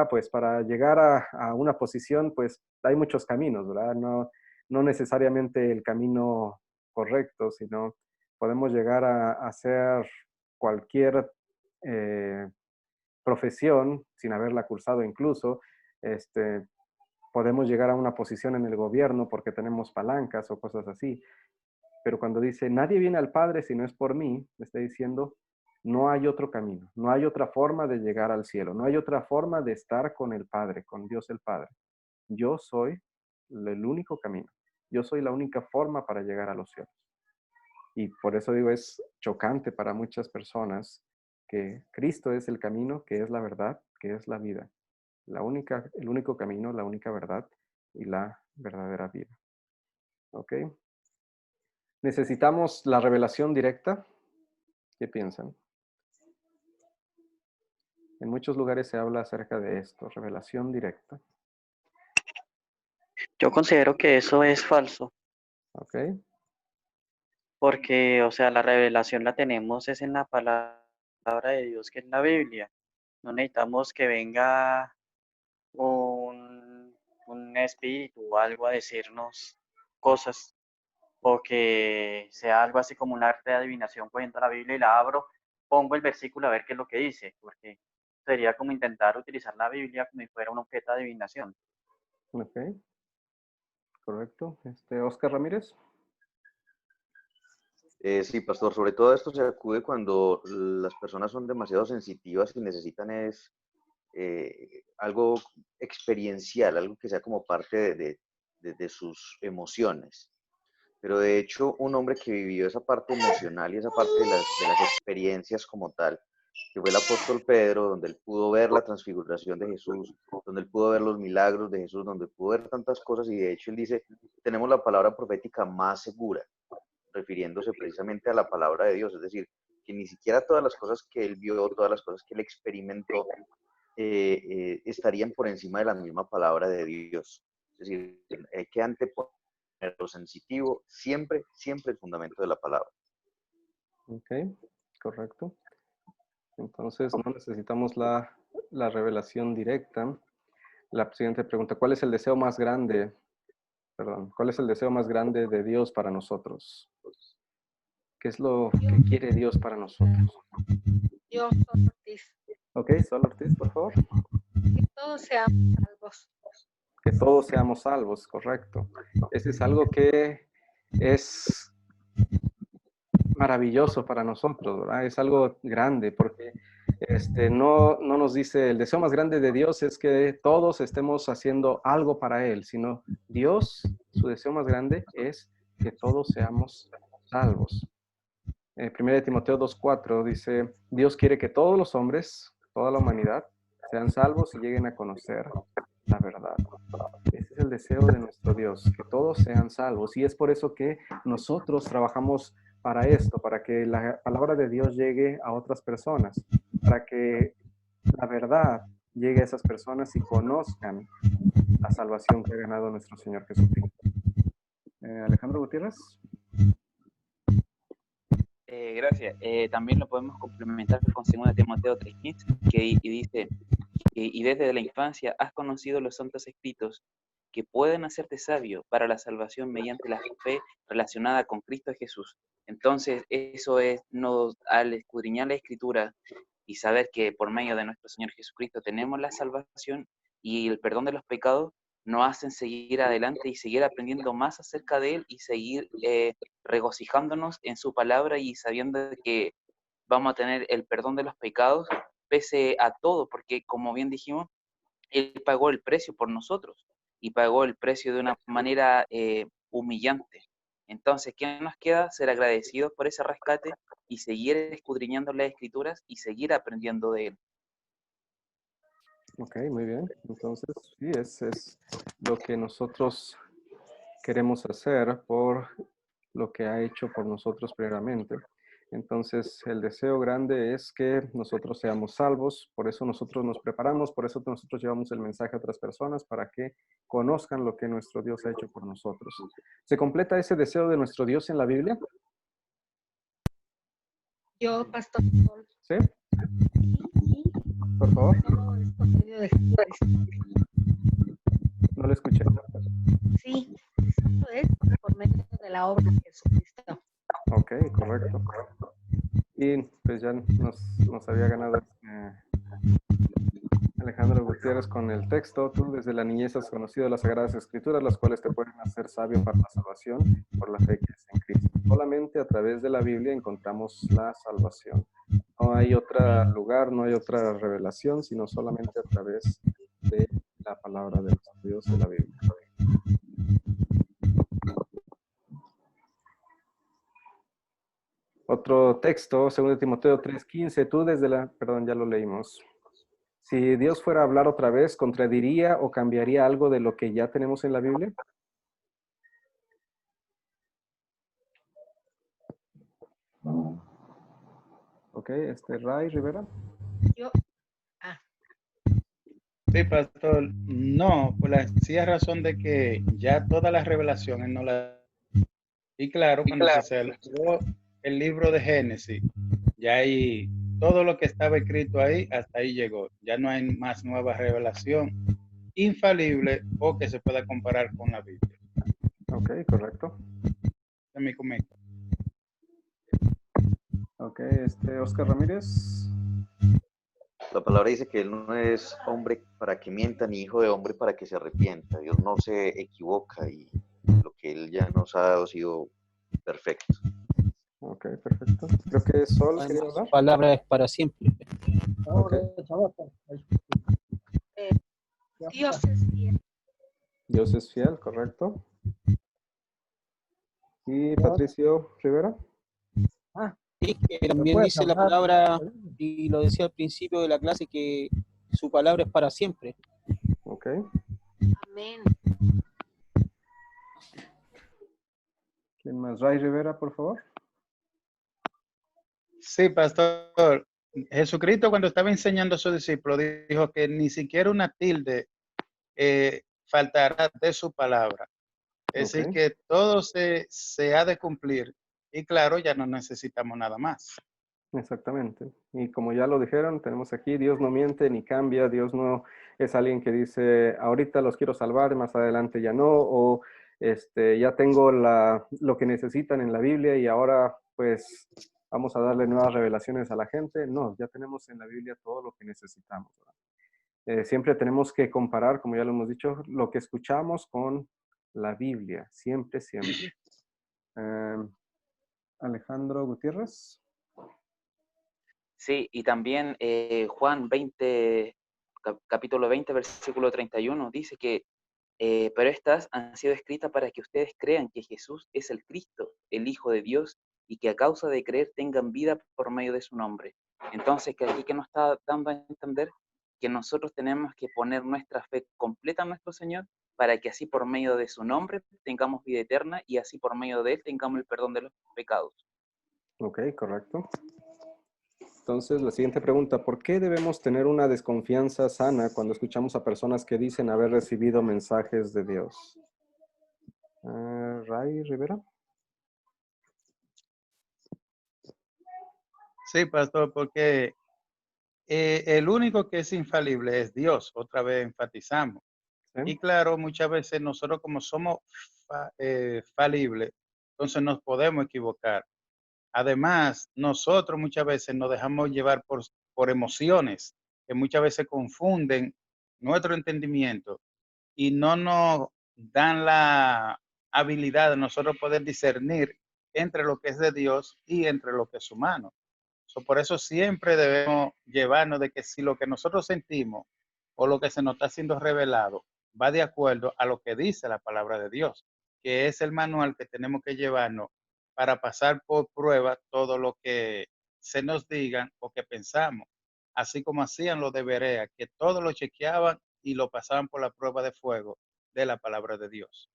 pues para llegar a una posición, pues hay muchos caminos, ¿verdad? No necesariamente el camino correcto, sino podemos llegar a hacer cualquier profesión sin haberla cursado incluso. Podemos llegar a una posición en el gobierno porque tenemos palancas o cosas así. Pero cuando dice, nadie viene al Padre si no es por mí, está diciendo, no hay otro camino, no hay otra forma de llegar al cielo, no hay otra forma de estar con el Padre, con Dios el Padre. Yo soy el único camino. Yo soy la única forma para llegar a los cielos. Y por eso digo, es chocante para muchas personas que Cristo es el camino, que es la verdad, que es la vida. El único camino, la única verdad y la verdadera vida. ¿Ok? ¿Necesitamos la revelación directa? ¿Qué piensan? En muchos lugares se habla acerca de esto, revelación directa. Yo considero que eso es falso, ¿Ok? porque, o sea, la revelación la tenemos es en la palabra de Dios, que es la Biblia. No necesitamos que venga un un espíritu o algo a decirnos cosas, o que sea algo así como un arte de adivinación, pues entro a la Biblia y la abro, pongo el versículo a ver qué es lo que dice, porque sería como intentar utilizar la Biblia como si fuera un objeto de adivinación. Ok, correcto. Oscar Ramírez. Sí, pastor, sobre todo esto se acude cuando las personas son demasiado sensitivas y necesitan algo experiencial, algo que sea como parte de sus emociones. Pero de hecho, un hombre que vivió esa parte emocional y esa parte de las experiencias como tal, que fue el apóstol Pedro, donde él pudo ver la transfiguración de Jesús, donde él pudo ver los milagros de Jesús, donde pudo ver tantas cosas, y de hecho él dice, tenemos la palabra profética más segura, refiriéndose precisamente a la palabra de Dios, es decir, que ni siquiera todas las cosas que él vio, todas las cosas que él experimentó, estarían por encima de la misma palabra de Dios. Es decir, hay que anteponer lo sensitivo, siempre, siempre el fundamento de la palabra. Ok, correcto. Entonces no necesitamos la revelación directa. La siguiente pregunta, ¿cuál es el deseo más grande? Perdón, ¿cuál es el deseo más grande de Dios para nosotros? ¿Qué es lo que quiere Dios para nosotros? Yo, Sol Ortiz, Ok, Sol Ortiz, por favor. que todos seamos salvos. Que todos seamos salvos, correcto. Ese es algo que es maravilloso para nosotros, ¿verdad? Es algo grande porque no nos dice, el deseo más grande de Dios es que todos estemos haciendo algo para Él, sino Dios, su deseo más grande es que todos seamos salvos. 1 Timoteo 2:4 dice, Dios quiere que todos los hombres, toda la humanidad, sean salvos y lleguen a conocer la verdad. Ese es el deseo de nuestro Dios, que todos sean salvos. Y es por eso que nosotros trabajamos para esto, para que la palabra de Dios llegue a otras personas, para que la verdad llegue a esas personas y conozcan la salvación que ha ganado nuestro Señor Jesucristo. Alejandro Gutiérrez. Gracias. También lo podemos complementar con 2 Timoteo 3:15, que dice, y desde la infancia has conocido los santos escritos que pueden hacerte sabio para la salvación mediante la fe relacionada con Cristo Jesús. Entonces, eso es, al escudriñar la Escritura y saber que por medio de nuestro Señor Jesucristo tenemos la salvación y el perdón de los pecados, nos hacen seguir adelante y seguir aprendiendo más acerca de Él y seguir regocijándonos en su palabra y sabiendo que vamos a tener el perdón de los pecados pese a todo, porque como bien dijimos, Él pagó el precio por nosotros y pagó el precio de una manera humillante. Entonces, ¿qué nos queda? Ser agradecidos por ese rescate y seguir escudriñando las Escrituras y seguir aprendiendo de Él. Ok, muy bien. Entonces, sí, es lo que nosotros queremos hacer por lo que ha hecho por nosotros primeramente. Entonces, el deseo grande es que nosotros seamos salvos, por eso nosotros nos preparamos, por eso nosotros llevamos el mensaje a otras personas para que conozcan lo que nuestro Dios ha hecho por nosotros. ¿Se completa ese deseo de nuestro Dios en la Biblia? Yo, Pastor. ¿Sí? Por favor. Todo es por medio de Jesucristo. No lo escuché. Sí, eso es por medio de la obra de Jesucristo. Ok, correcto. Y pues ya nos había ganado Alejandro Gutiérrez con el texto. Tú desde la niñez has conocido las Sagradas Escrituras, las cuales te pueden hacer sabio para la salvación por la fe que es en Cristo. Solamente a través de la Biblia encontramos la salvación. No hay otro lugar, no hay otra revelación, sino solamente a través de la palabra de Dios en la Biblia. Otro texto, 2 Timoteo 3:15, tú desde perdón, ya lo leímos. Si Dios fuera a hablar otra vez, ¿contradiría o cambiaría algo de lo que ya tenemos en la Biblia? Ok, Ray Rivera. Yo, Sí, pastor. No, por la sencilla razón de que ya todas las revelaciones no las... Y claro, cuando se cerró el libro de Génesis, ya ahí todo lo que estaba escrito ahí, hasta ahí llegó. Ya no hay más nueva revelación. infalible o que se pueda comparar con la Biblia. Ok, correcto. Es mi comentario. Ok, Oscar Ramírez. La palabra dice que Él no es hombre para que mienta, ni hijo de hombre para que se arrepienta. Dios no se equivoca y lo que Él ya nos ha dado ha sido perfecto. Ok, perfecto. Creo que Sol quería Además, su hablar. palabra es para siempre. Ok. Dios es fiel. Dios es fiel, correcto. ¿Y Patricio Rivera? Sí, que también dice la palabra, y lo decía al principio de la clase, que su palabra es para siempre. Ok. Amén. ¿Quién más? Ray Rivera, por favor. Sí, pastor. Jesucristo cuando estaba enseñando a sus discípulos dijo que ni siquiera una tilde faltará de su palabra. Es decir, Ok. que todo se ha de cumplir. Y claro, ya no necesitamos nada más. Exactamente. Y como ya lo dijeron, tenemos aquí, Dios no miente ni cambia, Dios no es alguien que dice, ahorita los quiero salvar, más adelante ya no, o ya tengo lo que necesitan en la Biblia y ahora pues vamos a darle nuevas revelaciones a la gente. No, ya tenemos en la Biblia todo lo que necesitamos, ¿verdad? Siempre tenemos que comparar, como ya lo hemos dicho, lo que escuchamos con la Biblia, siempre, siempre. Alejandro Gutiérrez. Sí, y también Juan 20, capítulo 20, versículo 31, dice que, pero estas han sido escritas para que ustedes crean que Jesús es el Cristo, el Hijo de Dios, y que a causa de creer tengan vida por medio de su nombre. Entonces, que aquí que nos está dando a entender que nosotros tenemos que poner nuestra fe completa en nuestro Señor para que así por medio de su nombre tengamos vida eterna y así por medio de él tengamos el perdón de los pecados. Ok, correcto. Entonces, la siguiente pregunta, ¿por qué debemos tener una desconfianza sana cuando escuchamos a personas que dicen haber recibido mensajes de Dios? Ray Rivera. Sí, pastor, porque el único que es infalible es Dios, otra vez enfatizamos. ¿Sí? Y claro, muchas veces nosotros como somos falibles, entonces nos podemos equivocar. Además, nosotros muchas veces nos dejamos llevar por emociones que muchas veces confunden nuestro entendimiento y no nos dan la habilidad de nosotros poder discernir entre lo que es de Dios y entre lo que es humano. Por eso siempre debemos llevarnos de que si lo que nosotros sentimos o lo que se nos está siendo revelado va de acuerdo a lo que dice la palabra de Dios, que es el manual que tenemos que llevarnos para pasar por prueba todo lo que se nos digan o que pensamos, así como hacían los de Berea, que todo lo chequeaban y lo pasaban por la prueba de fuego de la palabra de Dios.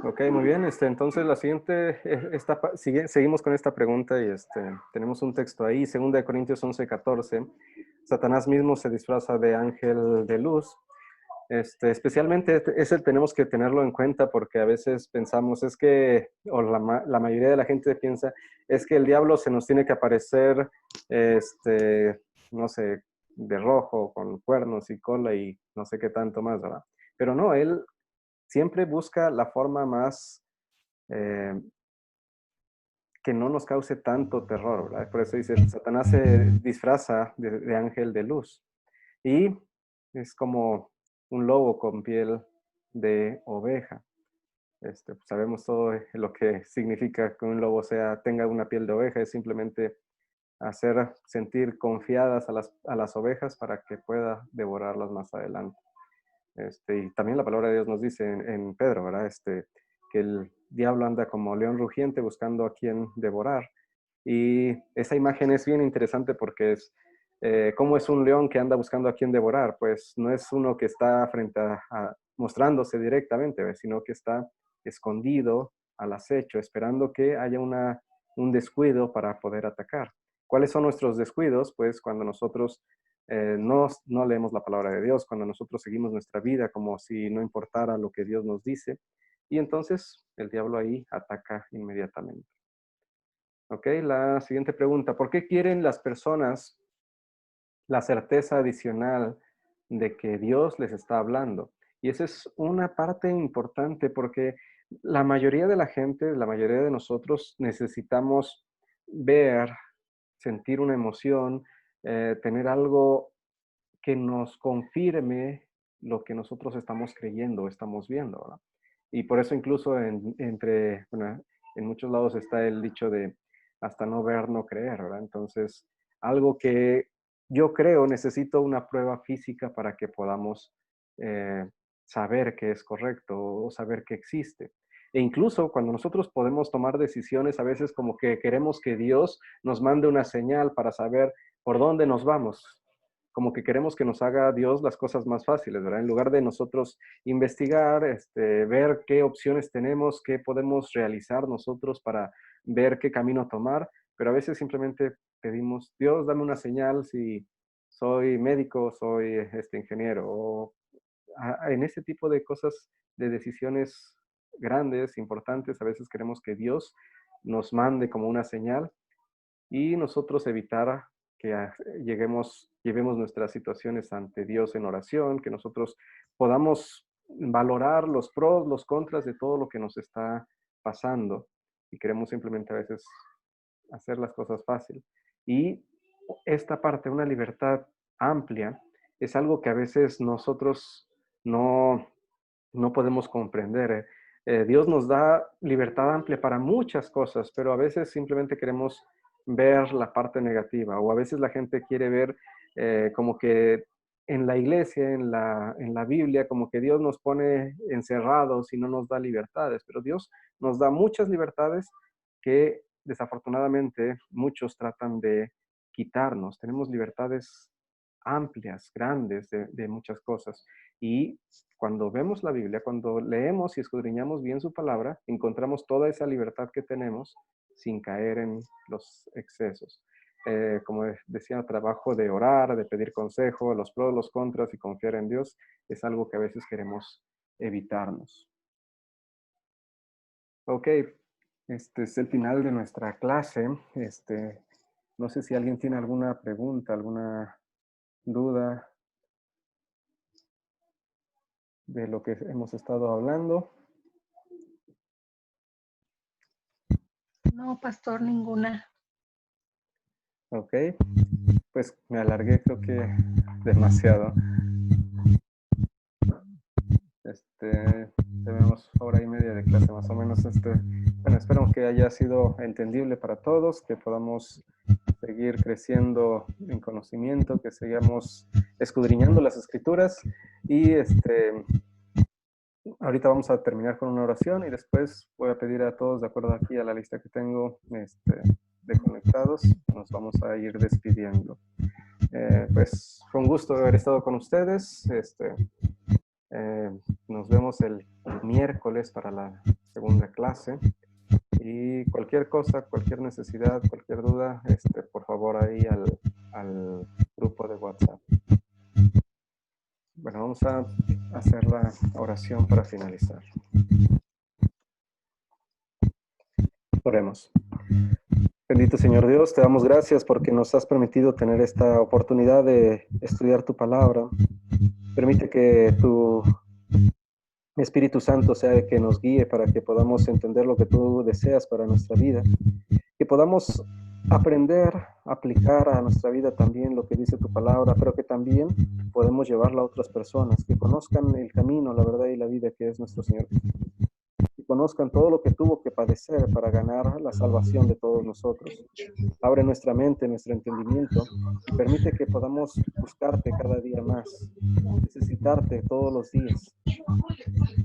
Ok, muy bien. Entonces, la siguiente, seguimos con esta pregunta y tenemos un texto ahí, 2 Corintios 11:14. Satanás mismo se disfraza de ángel de luz. Especialmente ese tenemos que tenerlo en cuenta porque a veces pensamos, o la mayoría de la gente piensa, es que el diablo se nos tiene que aparecer, no sé, de rojo, con cuernos y cola y no sé qué tanto más, ¿verdad? Pero no, él siempre busca la forma más que no nos cause tanto terror, ¿verdad? Por eso dice, Satanás se disfraza de ángel de luz. Y es como un lobo con piel de oveja. Sabemos todo lo que significa que un lobo tenga una piel de oveja, es simplemente hacer sentir confiadas a las ovejas para que pueda devorarlas más adelante. Y también la palabra de Dios nos dice en Pedro, ¿verdad? Que el diablo anda como león rugiente buscando a quien devorar. Y esa imagen es bien interesante porque ¿cómo es un león que anda buscando a quien devorar? Pues no es uno que está mostrándose directamente, sino que está escondido al acecho, esperando que haya un descuido para poder atacar. ¿Cuáles son nuestros descuidos? Pues cuando nosotros no leemos la palabra de Dios, cuando nosotros seguimos nuestra vida como si no importara lo que Dios nos dice, y entonces el diablo ahí ataca inmediatamente. Ok, la siguiente pregunta. ¿Por qué quieren las personas la certeza adicional de que Dios les está hablando. Y esa es una parte importante porque la mayoría de la gente, la mayoría de nosotros necesitamos ver, sentir una emoción, tener algo que nos confirme lo que nosotros estamos creyendo, estamos viendo, ¿verdad? Y por eso incluso bueno, en muchos lados está el dicho de hasta no ver, no creer, ¿verdad? Entonces, algo que yo creo necesito una prueba física para que podamos saber que es correcto o saber que existe. E incluso cuando nosotros podemos tomar decisiones, a veces como que queremos que Dios nos mande una señal para saber por dónde nos vamos. Como que queremos que nos haga Dios las cosas más fáciles, ¿verdad? En lugar de nosotros investigar, ver qué opciones tenemos, qué podemos realizar nosotros para ver qué camino tomar, pero a veces simplemente pedimos, Dios, dame una señal si soy médico, soy ingeniero, o en ese tipo de cosas, de decisiones grandes, importantes, a veces queremos que Dios nos mande como una señal y nosotros evitar que llevemos nuestras situaciones ante Dios en oración, que nosotros podamos valorar los pros, los contras de todo lo que nos está pasando y queremos simplemente a veces hacer las cosas fácil. Y esta parte, una libertad amplia, es algo que a veces nosotros no podemos comprender. Dios nos da libertad amplia para muchas cosas, pero a veces simplemente queremos ver la parte negativa, o a veces la gente quiere ver como que en la iglesia, en la Biblia, como que Dios nos pone encerrados y no nos da libertades, pero Dios nos da muchas libertades que desafortunadamente muchos tratan de quitarnos. Tenemos libertades amplias, grandes de muchas cosas. Y cuando vemos la Biblia, cuando leemos y escudriñamos bien su palabra, encontramos toda esa libertad que tenemos sin caer en los excesos. Como decía, el trabajo de orar, de pedir consejo, los pros, los contras y confiar en Dios es algo que a veces queremos evitarnos. Ok, este es el final de nuestra clase. No sé si alguien tiene alguna pregunta, alguna duda de lo que hemos estado hablando. No, pastor, ninguna. Ok, pues me alargué creo que demasiado. Tenemos hora y media de clase más o menos. Bueno, espero que haya sido entendible para todos, que podamos seguir creciendo en conocimiento, que sigamos escudriñando las escrituras y ahorita vamos a terminar con una oración y después voy a pedir a todos, de acuerdo aquí a la lista que tengo de conectados, nos vamos a ir despidiendo. Pues fue un gusto haber estado con ustedes. Nos vemos el miércoles para la segunda clase. Y cualquier cosa, cualquier necesidad, cualquier duda, por favor ahí al grupo de WhatsApp. Bueno, vamos a hacer la oración para finalizar. Oremos. Bendito Señor Dios, te damos gracias porque nos has permitido tener esta oportunidad de estudiar tu palabra. Permite que tu Espíritu Santo sea el que nos guíe para que podamos entender lo que tú deseas para nuestra vida. Que podamos aprender, aplicar a nuestra vida también lo que dice tu palabra, pero que también podemos llevarla a otras personas, que conozcan el camino, la verdad y la vida que es nuestro Señor Jesucristo. Que conozcan todo lo que tuvo que padecer para ganar la salvación de todos nosotros. Abre nuestra mente, nuestro entendimiento y permite que podamos buscarte cada día más, necesitarte todos los días.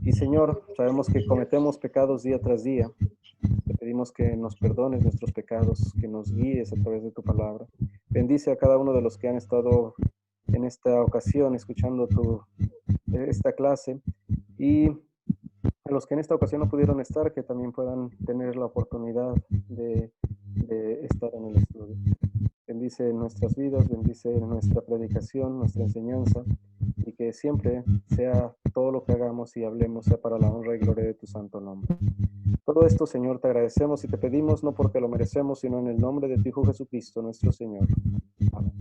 Y Señor, sabemos que cometemos pecados día tras día. Te pedimos que nos perdones nuestros pecados, que nos guíes a través de tu palabra. Bendice a cada uno de los que han estado en esta ocasión escuchando esta clase y a los que en esta ocasión no pudieron estar, que también puedan tener la oportunidad de estar en el estudio. Bendice nuestras vidas, bendice nuestra predicación, nuestra enseñanza, y que siempre sea todo lo que hagamos y hablemos sea para la honra y gloria de tu santo nombre. Todo esto, Señor, te agradecemos y te pedimos no porque lo merecemos, sino en el nombre de tu Hijo Jesucristo, nuestro Señor. Amén.